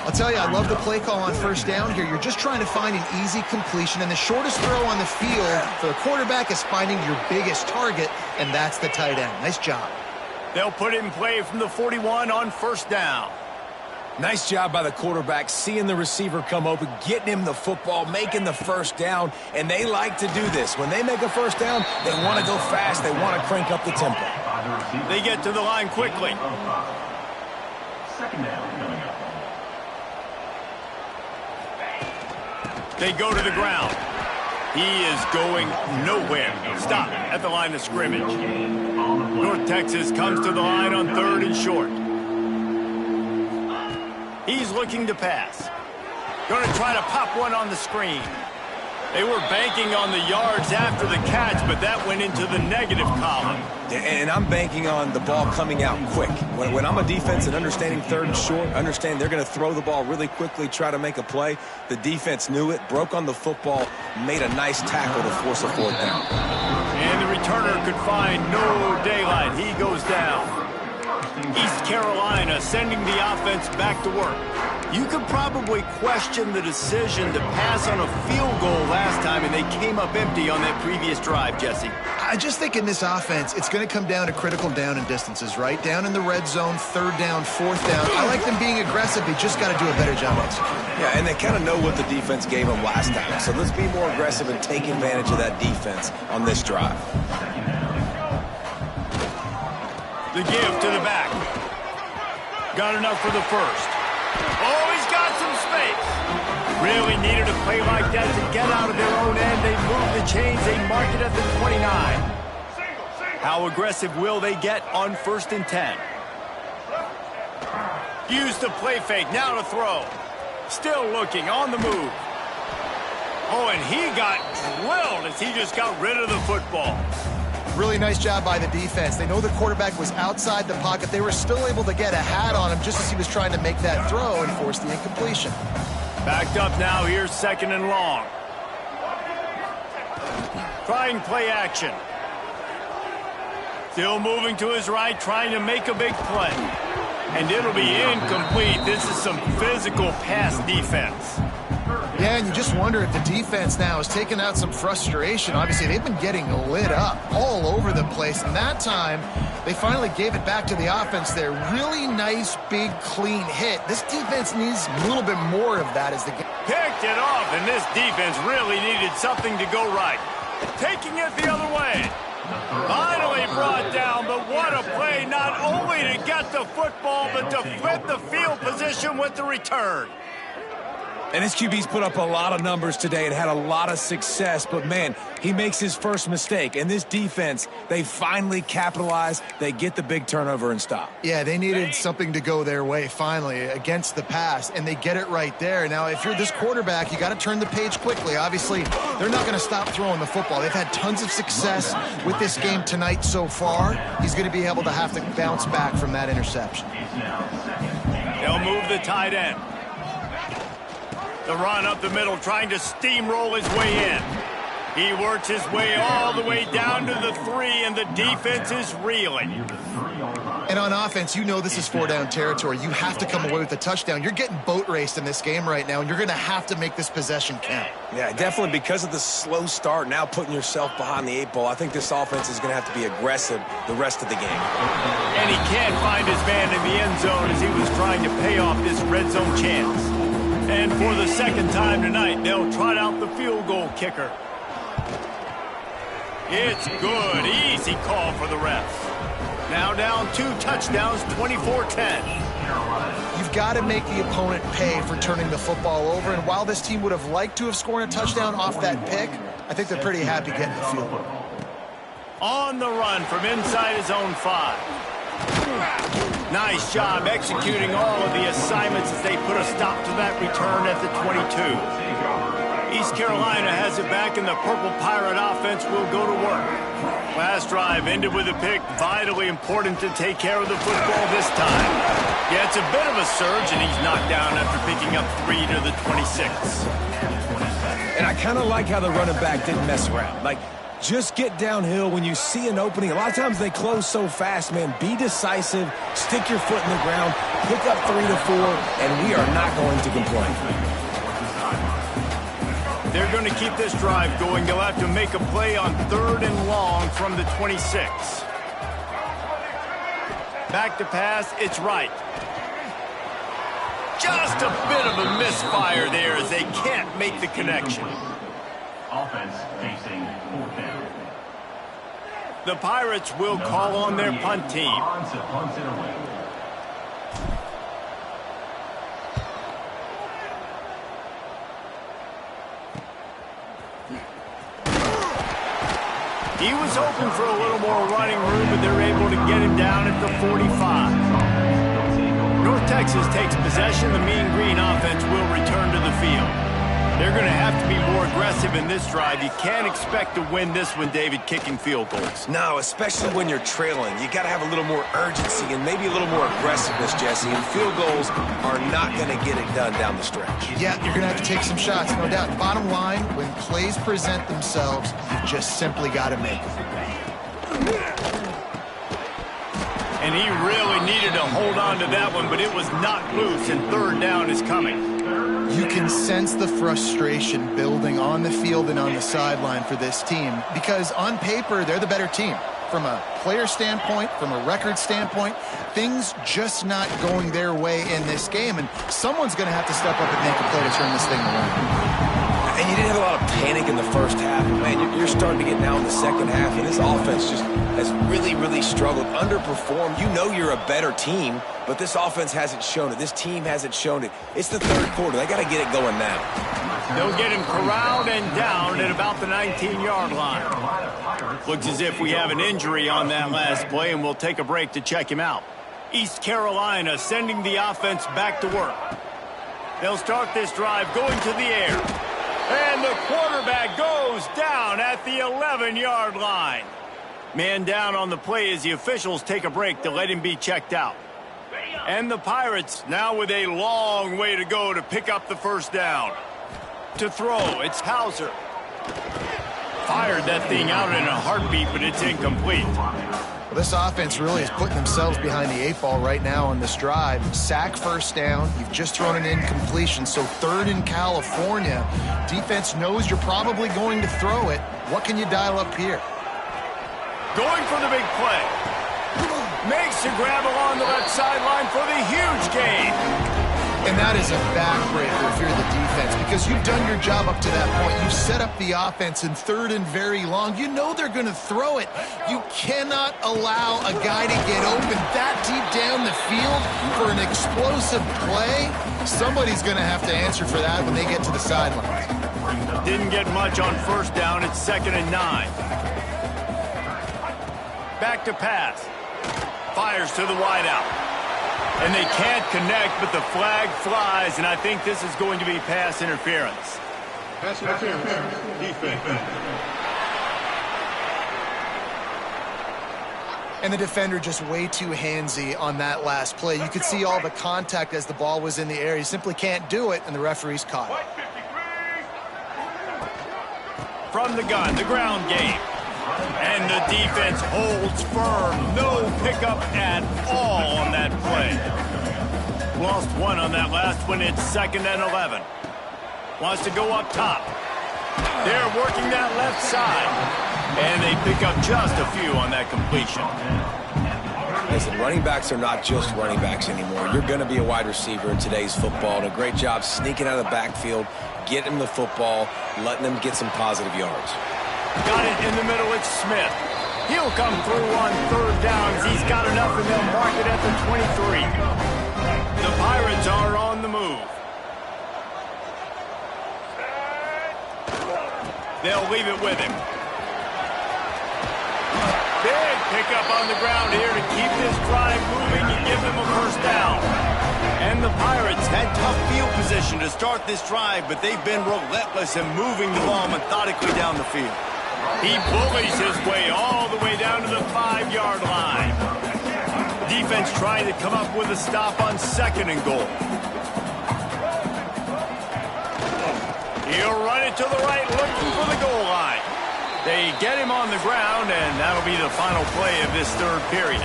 I'll tell you, I love the play call on 1st down here. You're just trying to find an easy completion, and the shortest throw on the field for the quarterback is finding your biggest target, and that's the tight end. Nice job. They'll put it in play from the 41 on 1st down. Nice job by the quarterback, seeing the receiver come open, getting him the football, making the 1st down, and they like to do this. When they make a 1st down, they want to go fast. They want to crank up the tempo. They get to the line quickly. 2nd down coming up. They go to the ground. He is going nowhere. Stop at the line of scrimmage. North Texas comes to the line on 3rd and short. He's looking to pass. Going to try to pop one on the screen. They were banking on the yards after the catch, but that went into the negative column. And I'm banking on the ball coming out quick. When I'm a defense and understanding 3rd and short, understand they're going to throw the ball really quickly, try to make a play. The defense knew it, broke on the football, made a nice tackle to force a 4th down. And the returner could find no daylight. East Carolina sending the offense back to work. You could probably question the decision to pass on a field goal last time, and they came up empty on that previous drive, Jesse. I just think in this offense, it's going to come down to critical down and distances, right? Down in the red zone, third down, fourth down. I like them being aggressive. They just got to do a better job executing. Yeah, and they kind of know what the defense gave them last time. So let's be more aggressive and take advantage of that defense on this drive. The give to the back. Got enough for the first. Oh, he's got some space. Really needed a play like that to get out of their own end. They move the chains. They mark it at the 29. How aggressive will they get on 1st and 10? Use the play fake. Now to throw. Still looking on the move. Oh, and he got drilled as he just got rid of the football. Really nice job by the defense. They know the quarterback was outside the pocket. They were still able to get a hat on him just as he was trying to make that throw and force the incompletion. Backed up now. Here's 2nd and long. Trying play action. Still moving to his right, trying to make a big play. And it'll be incomplete. This is some physical pass defense. Yeah, and you just wonder if the defense now is taking out some frustration. Obviously, they've been getting lit up all over the place. And that time, they finally gave it back to the offense there. Really nice, big, clean hit. This defense needs a little bit more of that as the game. Picked it off, and this defense really needed something to go right. Taking it the other way. Finally brought down, but what a play, not only to get the football, but to flip the field position with the return. And his QB's put up a lot of numbers today and had a lot of success, but man, he makes his first mistake. And this defense, they finally capitalize. They get the big turnover and stop. Yeah, they needed something to go their way finally against the pass, and they get it right there. Now, if you're this quarterback, you got to turn the page quickly. Obviously, they're not going to stop throwing the football. They've had tons of success with this game tonight so far. He's going to be able to have to bounce back from that interception. They'll move the tight end. The run up the middle, trying to steamroll his way in. He works his way all the way down to the 3, and the defense is reeling. And on offense, you know this is 4-down territory. You have to come away with a touchdown. You're getting boat raced in this game right now, and you're going to have to make this possession count. Yeah, definitely because of the slow start, now putting yourself behind the 8 ball, I think this offense is going to have to be aggressive the rest of the game. And he can't find his man in the end zone as he was trying to pay off this red zone chance. And for the 2nd time tonight, they'll trot out the field goal kicker. It's good. Easy call for the refs. Now down 2 touchdowns, 24-10. You've got to make the opponent pay for turning the football over. And while this team would have liked to have scored a touchdown off that pick, I think they're pretty happy getting the field goal. On the run from inside his own 5. Nice job executing all of the assignments as they put a stop to that return at the 22. East Carolina has it back, and the Purple Pirate offense will go to work. Last drive ended with a pick. Vitally important to take care of the football this time. Yeah, it's a bit of a surge, and he's knocked down after picking up 3 to the 26. And I kind of like how the running back didn't mess around. Like, just get downhill when you see an opening. A lot of times they close so fast, man. Be decisive, stick your foot in the ground, pick up 3 to 4, and we are not going to complain. They're going to keep this drive going. They'll have to make a play on 3rd and long from the 26. Back to pass, it's right. Just a bit of a misfire there as they can't make the connection. Offense facing 4th down. The Pirates will call on their punt team. On to punt it away. He was hoping for a little more running room, but they're able to get him down at the 45. North Texas takes possession. The Mean Green offense will return to the field. They're going to have to be more aggressive in this drive. You can't expect to win this one, David, kicking field goals. No, especially when you're trailing. You got to have a little more urgency and maybe a little more aggressiveness, Jesse. And field goals are not going to get it done down the stretch. Yeah, you're going to have to take some shots, no doubt. Bottom line, when plays present themselves, you just simply got to make them. And and he really needed to hold on to that one, but it was not loose, and third down is coming. You can sense the frustration building on the field and on the sideline for this team because on paper, they're the better team. From a player standpoint, from a record standpoint, things just not going their way in this game, and someone's going to have to step up and make a play to turn this thing around. And you didn't have a lot of panic in the first half. Man, you're starting to get now in the second half, and this offense just has really, really struggled, underperformed. You know you're a better team, but this offense hasn't shown it. This team hasn't shown it. It's the third quarter. They got to get it going now. They'll get him corralled and down at about the 19-yard line. Looks as if we have an injury on that last play, and we'll take a break to check him out. East Carolina sending the offense back to work. They'll start this drive going to the air. And the quarterback goes down at the 11-yard line. Man down on the play as the officials take a break to let him be checked out. And the Pirates now with a long way to go to pick up the first down. To throw, it's Hauser. Fired that thing out in a heartbeat, but it's incomplete. Well, this offense really is putting themselves behind the 8 ball right now on this drive. Sack first down. You've just thrown an incompletion, so third in California. Defense knows you're probably going to throw it. What can you dial up here? Going for the big play. Makes the grab along the left sideline for the huge gain. And that is a backbreaker if you're the defense because you've done your job up to that point. You've set up the offense in third and very long. You know they're going to throw it. You cannot allow a guy to get open that deep down the field for an explosive play. Somebody's going to have to answer for that when they get to the sidelines. Didn't get much on first down. It's 2nd and 9. Back to pass. Fires to the wideout. And they can't connect, but the flag flies, and I think this is going to be pass interference. Pass interference. Defense. And the defender just way too handsy on that last play. You could see all the contact as the ball was in the air. He simply can't do it, and the referee's caught it. From the gun, the ground game. And the defense holds firm. No pickup at all on that play. Lost one on that last one. It's 2nd and 11. Wants to go up top. They're working that left side. And they pick up just a few on that completion. Listen, running backs are not just running backs anymore. You're going to be a wide receiver in today's football. And a great job sneaking out of the backfield, getting them the football, letting them get some positive yards. Got it in the middle, it's Smith. He'll come through on third downs. He's got enough, and they'll mark it at the 23. The Pirates are on the move. They'll leave it with him. Big pickup on the ground here to keep this drive moving and give them a first down. And the Pirates had tough field position to start this drive, but they've been relentless in moving the ball methodically down the field. He bullies his way all the way down to the 5-yard line. Defense trying to come up with a stop on 2nd and goal. He'll run it to the right, looking for the goal line. They get him on the ground, and that'll be the final play of this third period.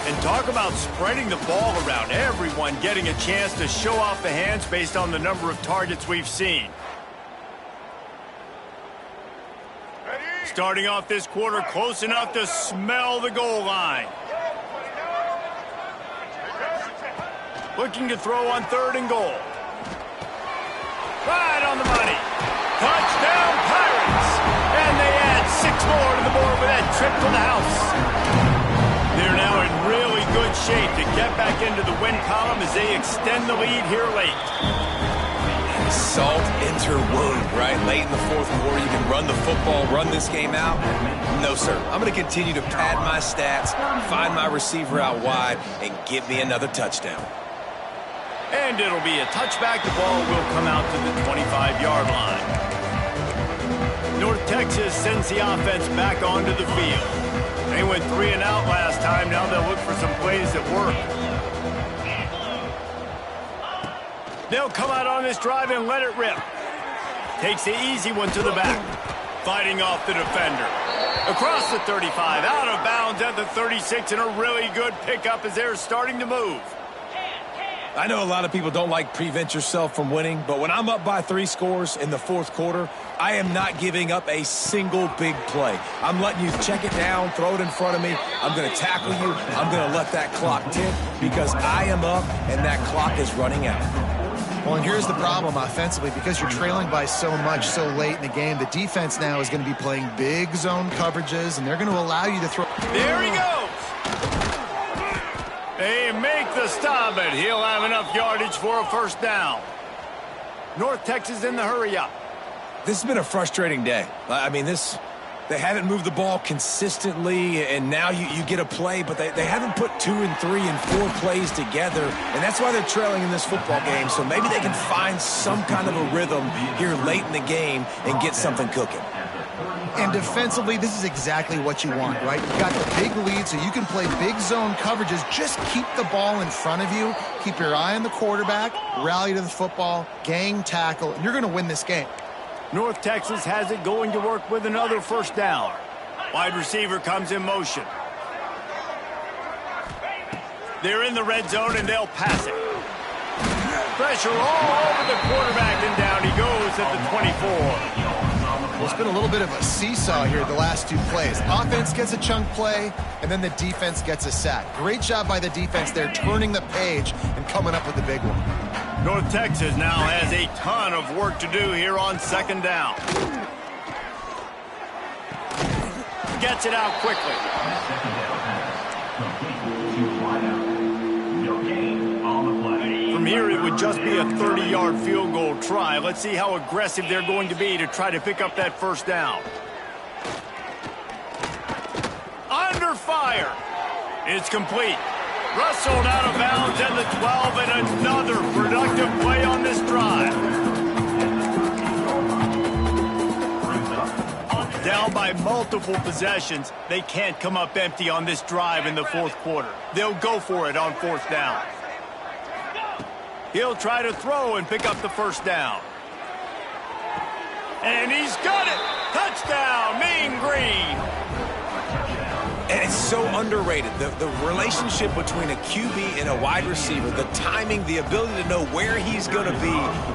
And talk about spreading the ball around. Everyone getting a chance to show off the hands based on the number of targets we've seen. Starting off this quarter close enough to smell the goal line. Looking to throw on 3rd and goal. Right on the money. Touchdown Pirates! And they add 6 more to the board with that trip to the house. They're now in really good shape to get back into the win column as they extend the lead here late. Salt enter wound, right? Late in the 4th quarter, you can run the football, run this game out. No, sir. I'm going to continue to pad my stats, find my receiver out wide, and give me another touchdown. And it'll be a touchback. The ball will come out to the 25-yard line. North Texas sends the offense back onto the field. They went 3 and out last time. Now they'll look for some plays that work. They'll come out on this drive and let it rip. Takes the easy one to the back. Fighting off the defender. Across the 35, out of bounds at the 36, and a really good pickup as they're starting to move. I know a lot of people don't like prevent yourself from winning, but when I'm up by 3 scores in the fourth quarter, I am not giving up a single big play. I'm letting you check it down, throw it in front of me. I'm going to tackle you. I'm going to let that clock tick because I am up and that clock is running out. Well, and here's the problem offensively. Because you're trailing by so much so late in the game, the defense now is going to be playing big zone coverages, and they're going to allow you to throw. There he goes. They make the stop, but he'll have enough yardage for a first down. North Texas in the hurry-up. This has been a frustrating day. I mean, they haven't moved the ball consistently, and now you get a play, but they haven't put 2 and 3 and 4 plays together, and that's why they're trailing in this football game. So maybe they can find some kind of a rhythm here late in the game and get something cooking. And defensively, this is exactly what you want, right? You've got the big lead, so you can play big zone coverages. Just keep the ball in front of you. Keep your eye on the quarterback. Rally to the football. Gang tackle. And you're going to win this game. North Texas has it going to work with another first down. Wide receiver comes in motion. They're in the red zone, and they'll pass it. Pressure all over the quarterback, and down he goes at the 24. Well, it's been a little bit of a seesaw here the last 2 plays. Offense gets a chunk play, and then the defense gets a sack. Great job by the defense there, turning the page and coming up with the big one. North Texas now has a ton of work to do here on second down. Gets it out quickly. From here, it would just be a 30-yard field goal try. Let's see how aggressive they're going to be to try to pick up that first down. Under fire. It's complete. Rustled out of bounds at the 12, and another productive play on this drive. Down by multiple possessions, they can't come up empty on this drive in the fourth quarter. They'll go for it on fourth down. He'll try to throw and pick up the first down. And he's got it! Touchdown, Mean Green! And it's so underrated. The relationship between a QB and a wide receiver, the timing, the ability to know where he's going to be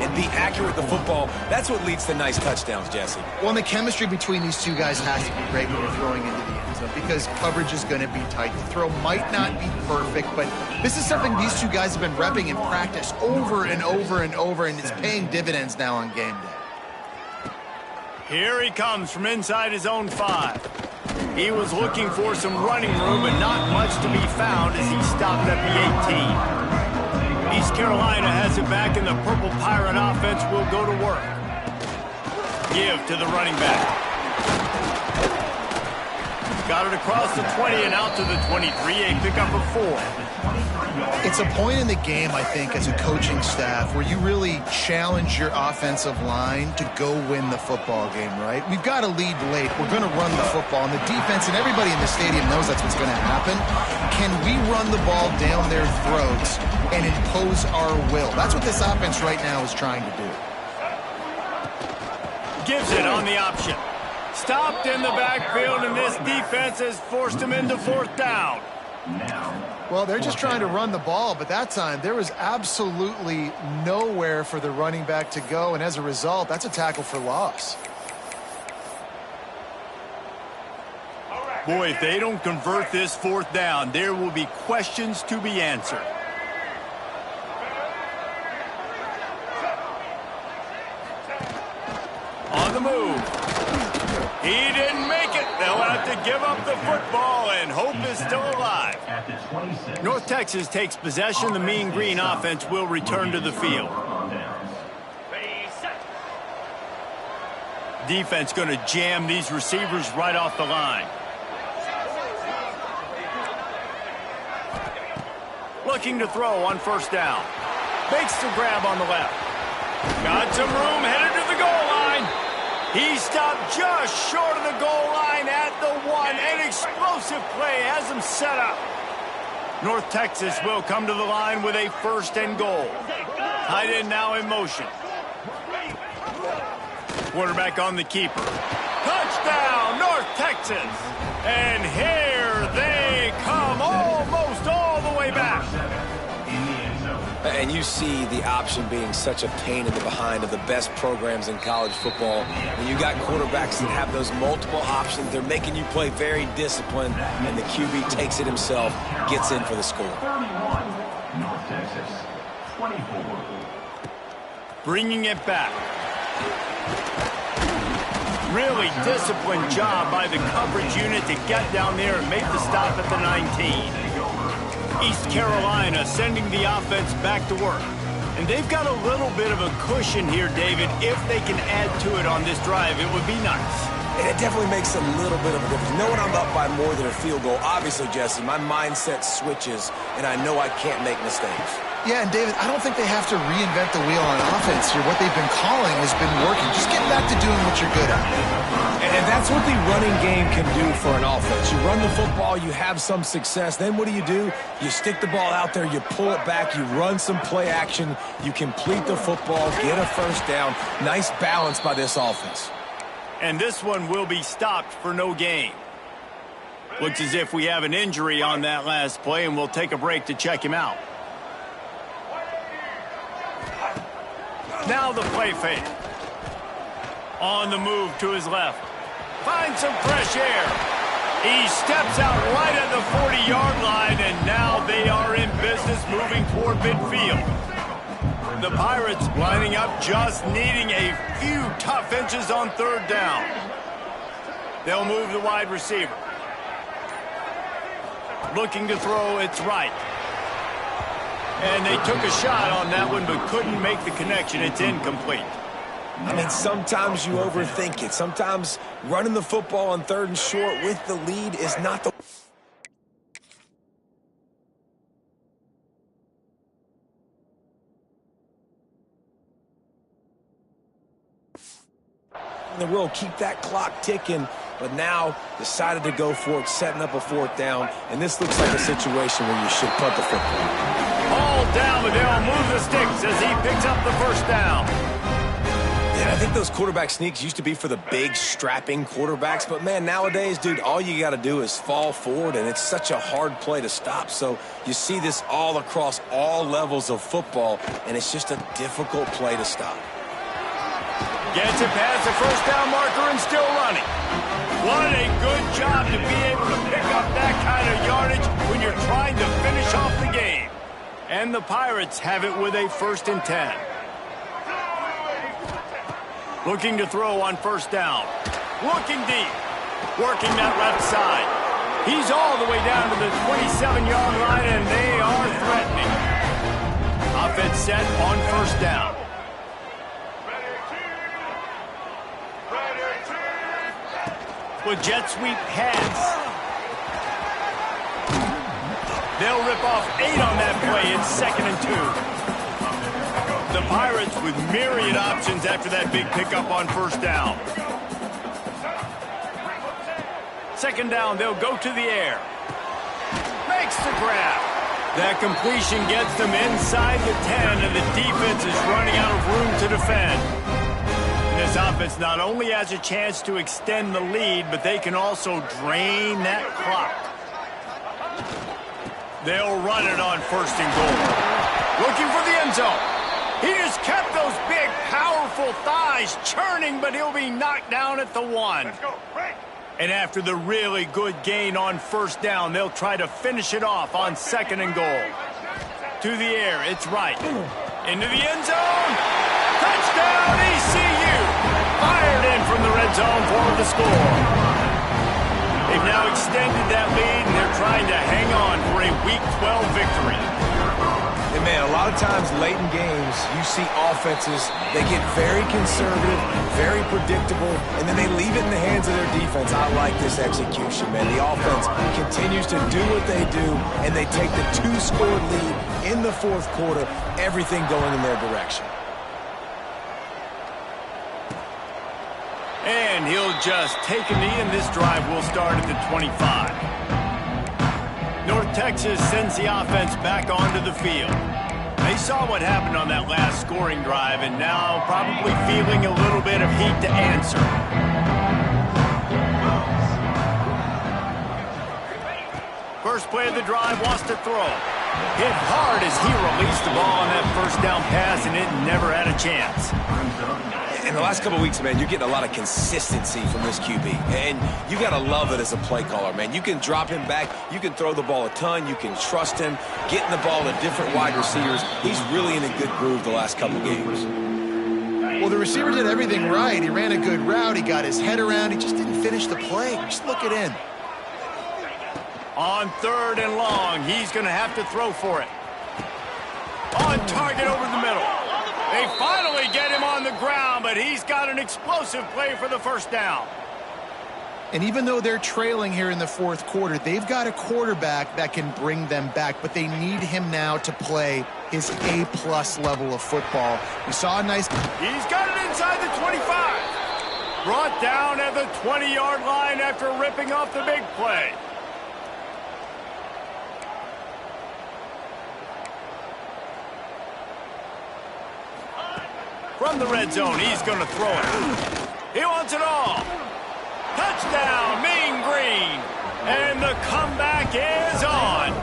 and be accurate with the football, that's what leads to nice touchdowns, Jesse. Well, and the chemistry between these 2 guys has to be great when you're throwing into the end zone because coverage is going to be tight. The throw might not be perfect, but this is something these 2 guys have been repping in practice over and over and over, and it's paying dividends now on game day. Here he comes from inside his own 5. He was looking for some running room, but not much to be found as he stopped at the 18. East Carolina has it back, and the Purple Pirate offense will go to work. Give to the running back. Got it across the 20 and out to the 23, a pickup of 4. It's a point in the game, I think, as a coaching staff where you really challenge your offensive line to go win the football game, right? We've got to lead late. We're going to run the football, and the defense and everybody in the stadium knows that's what's going to happen. Can we run the ball down their throats and impose our will? That's what this offense right now is trying to do. Gives it on the option. Stopped in the backfield, and this defense has forced him into fourth down. Well, they're just trying to run the ball, but that time there was absolutely nowhere for the running back to go, and as a result, that's a tackle for loss. Boy, if they don't convert this fourth down, there will be questions to be answered. On the move. He didn't make it. They'll have to give up the football, and hope is still alive. North Texas takes possession. The Mean Green offense will return to the field. Defense going to jam these receivers right off the line. Looking to throw on first down. Makes the grab on the left. Got some room, headed to the goal line. He stopped just short of the goal line at the 1. An explosive play has him set up. North Texas will come to the line with a first and goal. Tight end now in motion. Quarterback on the keeper. Touchdown! Touchdown, North Texas. And here they come, almost all the way back. And you see the option being such a pain in the behind of the best programs in college football. When you got quarterbacks that have those multiple options, they're making you play very disciplined, and the QB takes it himself, gets in for the score. 31, North Texas, 24. Bringing it back. Really disciplined job by the coverage unit to get down there and make the stop at the 19. East Carolina sending the offense back to work. And they've got a little bit of a cushion here, David. If they can add to it on this drive, it would be nice. And it definitely makes a little bit of a difference. Knowing I'm up by more than a field goal, obviously, Jesse, my mindset switches, and I know I can't make mistakes. Yeah, and David, I don't think they have to reinvent the wheel on offense here. What they've been calling has been working. Just get back to doing what you're good at. And that's what the running game can do for an offense. You run the football, you have some success. Then what do? You stick the ball out there, you pull it back, you run some play action, you complete the football, get a first down. Nice balance by this offense. And this one will be stopped for no gain. Looks as if we have an injury on that last play, and we'll take a break to check him out. Now the play fake. On the move to his left. Finds some fresh air. He steps out right at the 40-yard line, and now they are in business moving toward midfield. The Pirates lining up, just needing a few tough inches on third down. They'll move the wide receiver. Looking to throw, it's right. And they took a shot on that one, but couldn't make the connection. It's incomplete. I mean, sometimes you overthink it. Sometimes running the football on third and short with the lead is not the... The rule, keep that clock ticking, but now decided to go for it, setting up a fourth down, and this looks like a situation where you should punt the football. All down, but they'll move the sticks as he picks up the first down. Yeah, I think those quarterback sneaks used to be for the big, strapping quarterbacks, but man, nowadays, dude, all you got to do is fall forward, and it's such a hard play to stop. So you see this all across all levels of football, and it's just a difficult play to stop. Gets it past the first down marker and still running. What a good job to be able to pick up that kind of yardage when you're trying to finish off the game. And the Pirates have it with a 1st and 10. Looking to throw on first down. Looking deep. Working that left side. He's all the way down to the 27-yard line, and they are threatening. Offense set on first down. With jet sweep pass. They'll rip off 8 on that play. It's 2nd and 2. The Pirates with myriad options after that big pickup on first down. 2nd down, they'll go to the air. Makes the grab. That completion gets them inside the 10, and the defense is running out of room to defend. This offense not only has a chance to extend the lead, but they can also drain that clock. They'll run it on 1st and goal. Looking for the end zone. He just kept those big, powerful thighs churning, but he'll be knocked down at the 1. And after the really good gain on first down, they'll try to finish it off on 2nd and goal. To the air, it's right. Into the end zone. Touchdown, ECU! Fired in from the red zone for the score. They've now extended that lead, and they're trying to hang on for a Week 12 victory. And man, a lot of times late in games, you see offenses, they get very conservative, very predictable, and then they leave it in the hands of their defense. I like this execution, man. The offense continues to do what they do, and they take the 2-score lead in the 4th quarter, everything going in their direction. And he'll just take a knee, and this drive will start at the 25. North Texas sends the offense back onto the field. They saw what happened on that last scoring drive, and now probably feeling a little bit of heat to answer. first play of the drive, wants to throw. Hit hard as he released the ball on that first down pass, and it never had a chance. In the last couple of weeks, man, you're getting a lot of consistency from this QB. And you got to love it as a play caller, man. You can drop him back. You can throw the ball a ton. You can trust him. Getting the ball to different wide receivers. He's really in a good groove the last couple games. Well, the receiver did everything right. He ran a good route. He got his head around. He just didn't finish the play. Just look it in. On 3rd and long, he's going to have to throw for it. On target over the middle. They finally get him on the ground, but he's got an explosive play for the first down. And even though they're trailing here in the 4th quarter, they've got a quarterback that can bring them back, but they need him now to play his A-plus level of football. We saw a nice... He's got it inside the 25. Brought down at the 20-yard line after ripping off the big play. From the red zone, he's going to throw it. He wants it all. Touchdown, Mean Green. And the comeback is on.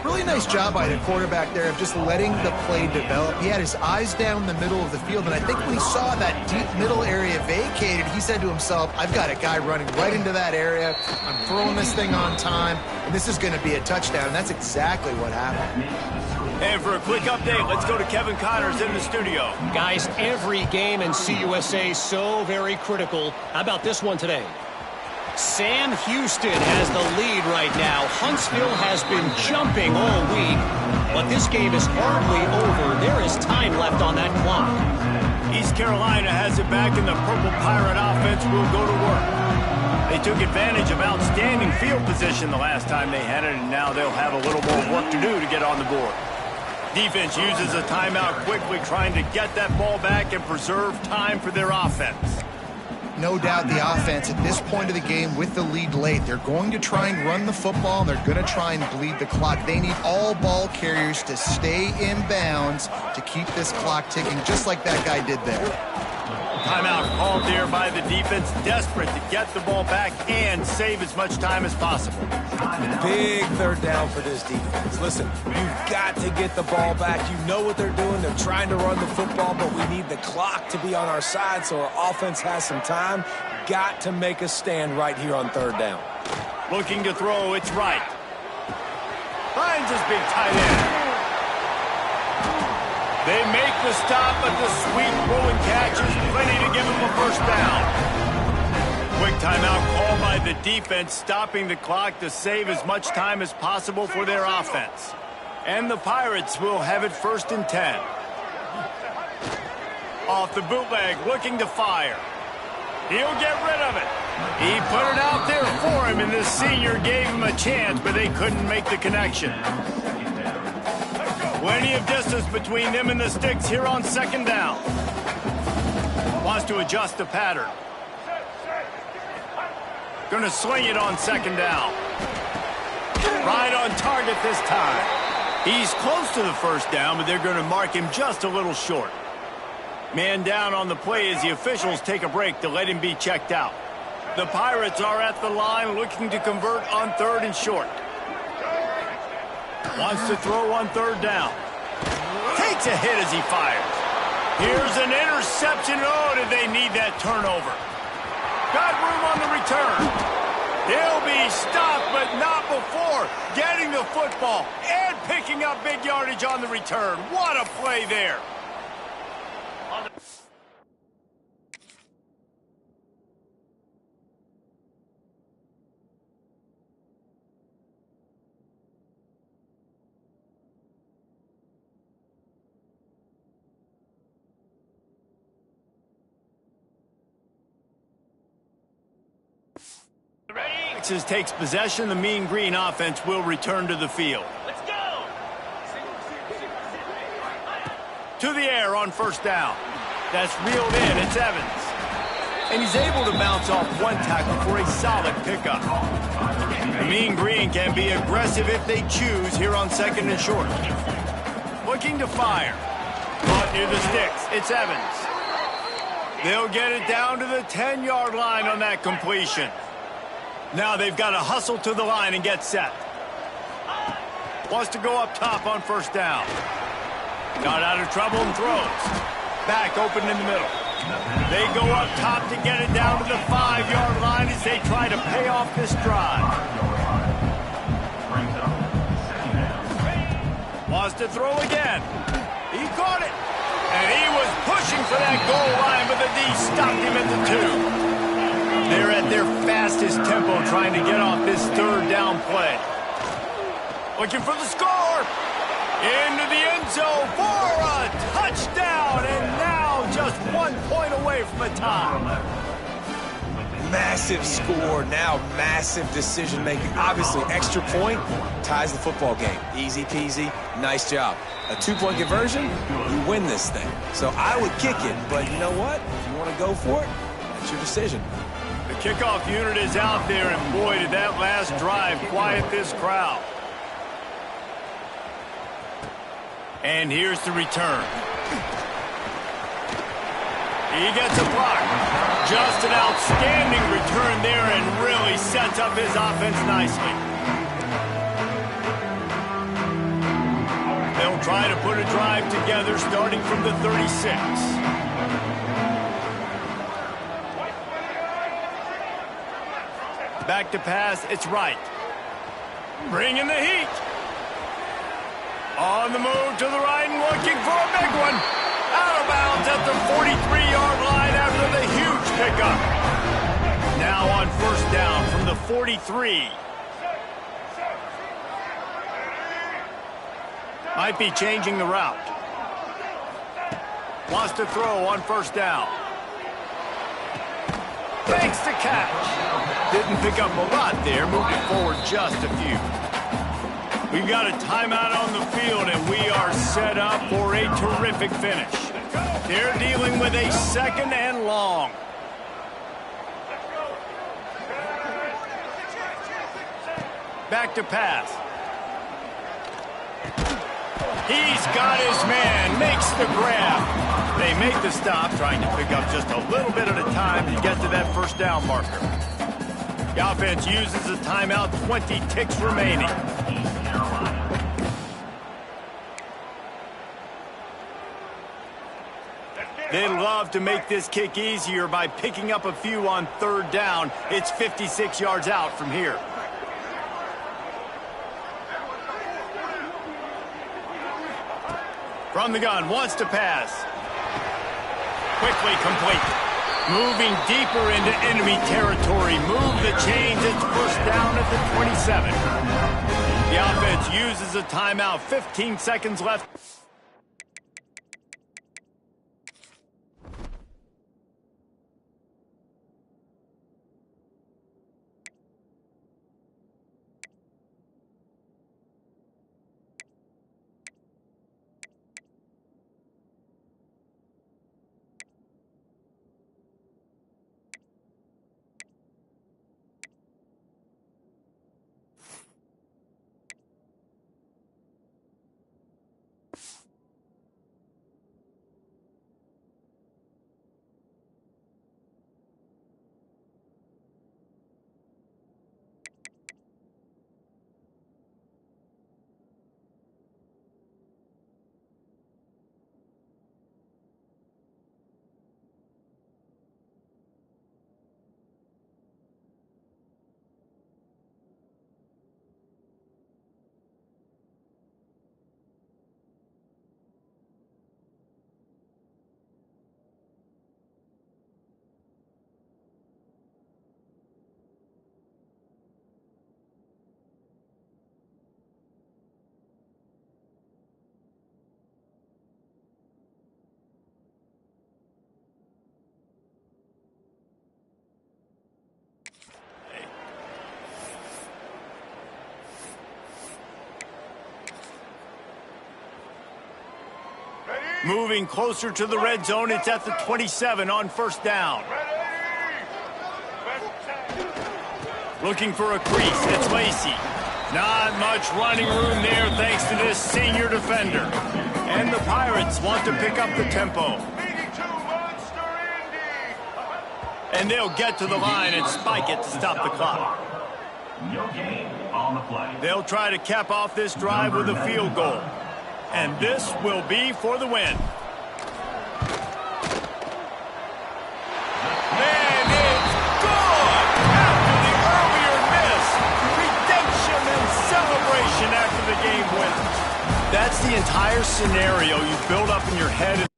Really nice job by the quarterback there of just letting the play develop. He had his eyes down the middle of the field, and I think when he saw that deep middle area vacated, he said to himself, I've got a guy running right into that area. I'm throwing this thing on time, and this is going to be a touchdown, and that's exactly what happened. And for a quick update, let's go to Kevin Connors in the studio. Guys, every game in CUSA is so very critical. How about this one today? Sam Houston has the lead right now. Huntsville has been jumping all week, but this game is hardly over. There is time left on that clock. East Carolina has it back, and the Purple Pirate offense will go to work. They took advantage of outstanding field position the last time they had it, and now they'll have a little more work to do to get on the board. Defense uses a timeout quickly, trying to get that ball back and preserve time for their offense. No doubt the offense at this point of the game with the lead late, they're going to try and run the football, and they're going to try and bleed the clock. They need all ball carriers to stay in bounds to keep this clock ticking, just like that guy did there. Timeout called there by the defense, desperate to get the ball back and save as much time as possible. Big 3rd down for this defense. Listen, you've got to get the ball back. You know what they're doing. They're trying to run the football, but we need the clock to be on our side so our offense has some time. Got to make a stand right here on 3rd down. Looking to throw, it's right. Finds his big tight end. They make the stop, but the sweet rolling catch is plenty to give him a first down. Quick timeout called by the defense, stopping the clock to save as much time as possible for their offense. And the Pirates will have it 1st and 10. Off the bootleg, looking to fire. He'll get rid of it. He put it out there for him, and the senior gave him a chance, but they couldn't make the connection. Plenty of distance between them and the sticks here on 2nd down. Wants to adjust the pattern. Going to sling it on 2nd down. Right on target this time. He's close to the first down, but they're going to mark him just a little short. Man down on the play as the officials take a break to let him be checked out. The Pirates are at the line looking to convert on 3rd and short. Wants to throw on 3rd down. Takes a hit as he fires. Here's an interception. Oh, did they need that turnover? Got room on the return. He'll be stopped, but not before getting the football and picking up big yardage on the return. What a play there. Texas takes possession. The Mean Green offense will return to the field. Let's go! To the air on 1st down. That's reeled in. It's Evans. And he's able to bounce off one tackle for a solid pickup. The Mean Green can be aggressive if they choose here on 2nd and short. Looking to fire. Caught near the sticks. It's Evans. They'll get it down to the 10-yard line on that completion. Now they've got to hustle to the line and get set. Wants to go up top on first down. Got out of trouble and throws. Back open in the middle. They go up top to get it down to the 5-yard line as they try to pay off this drive. Wants to throw again. He caught it. And he was pushing for that goal line, but the D stopped him at the 2. They're at their fastest tempo trying to get off this third down play. Looking for the score. Into the end zone for a touchdown. And now just 1 point away from a tie. Massive score, now massive decision making. Obviously, extra point ties the football game. Easy peasy, nice job. A 2-point conversion, you win this thing. So I would kick it, but you know what? If you want to go for it, that's your decision. The kickoff unit is out there, and boy, did that last drive quiet this crowd. And here's the return. He gets a block. Just an outstanding return there and really sets up his offense nicely. They'll try to put a drive together starting from the 36. Back to pass, it's right. Bringing the heat. On the move to the right and looking for a big one. Out of bounds at the 43-yard line after the huge pickup. Now on first down from the 43. Might be changing the route. Wants to throw on first down. Fakes the catch. Didn't pick up a lot there. Moved it forward just a few. We've got a timeout on the field, and we are set up for a terrific finish. They're dealing with a 2nd and long. Back to pass. He's got his man, makes the grab. They make the stop, trying to pick up just a little bit at a time to get to that first down marker. The offense uses a timeout, 20 ticks remaining. They'd love to make this kick easier by picking up a few on third down. It's 56 yards out from here. From the gun, wants to pass. Quickly complete. Moving deeper into enemy territory. Move the chains. It's first down at the 27. The offense uses a timeout. 15 seconds left. Moving closer to the red zone. It's at the 27 on first down. Looking for a crease. It's Lacey. Not much running room there thanks to this senior defender. And the Pirates want to pick up the tempo. And they'll get to the line and spike it to stop the clock. No gain on the play. They'll try to cap off this drive with a field goal. And this will be for the win. And it's good! After the earlier miss, redemption and celebration after the game wins. That's the entire scenario you build up in your head.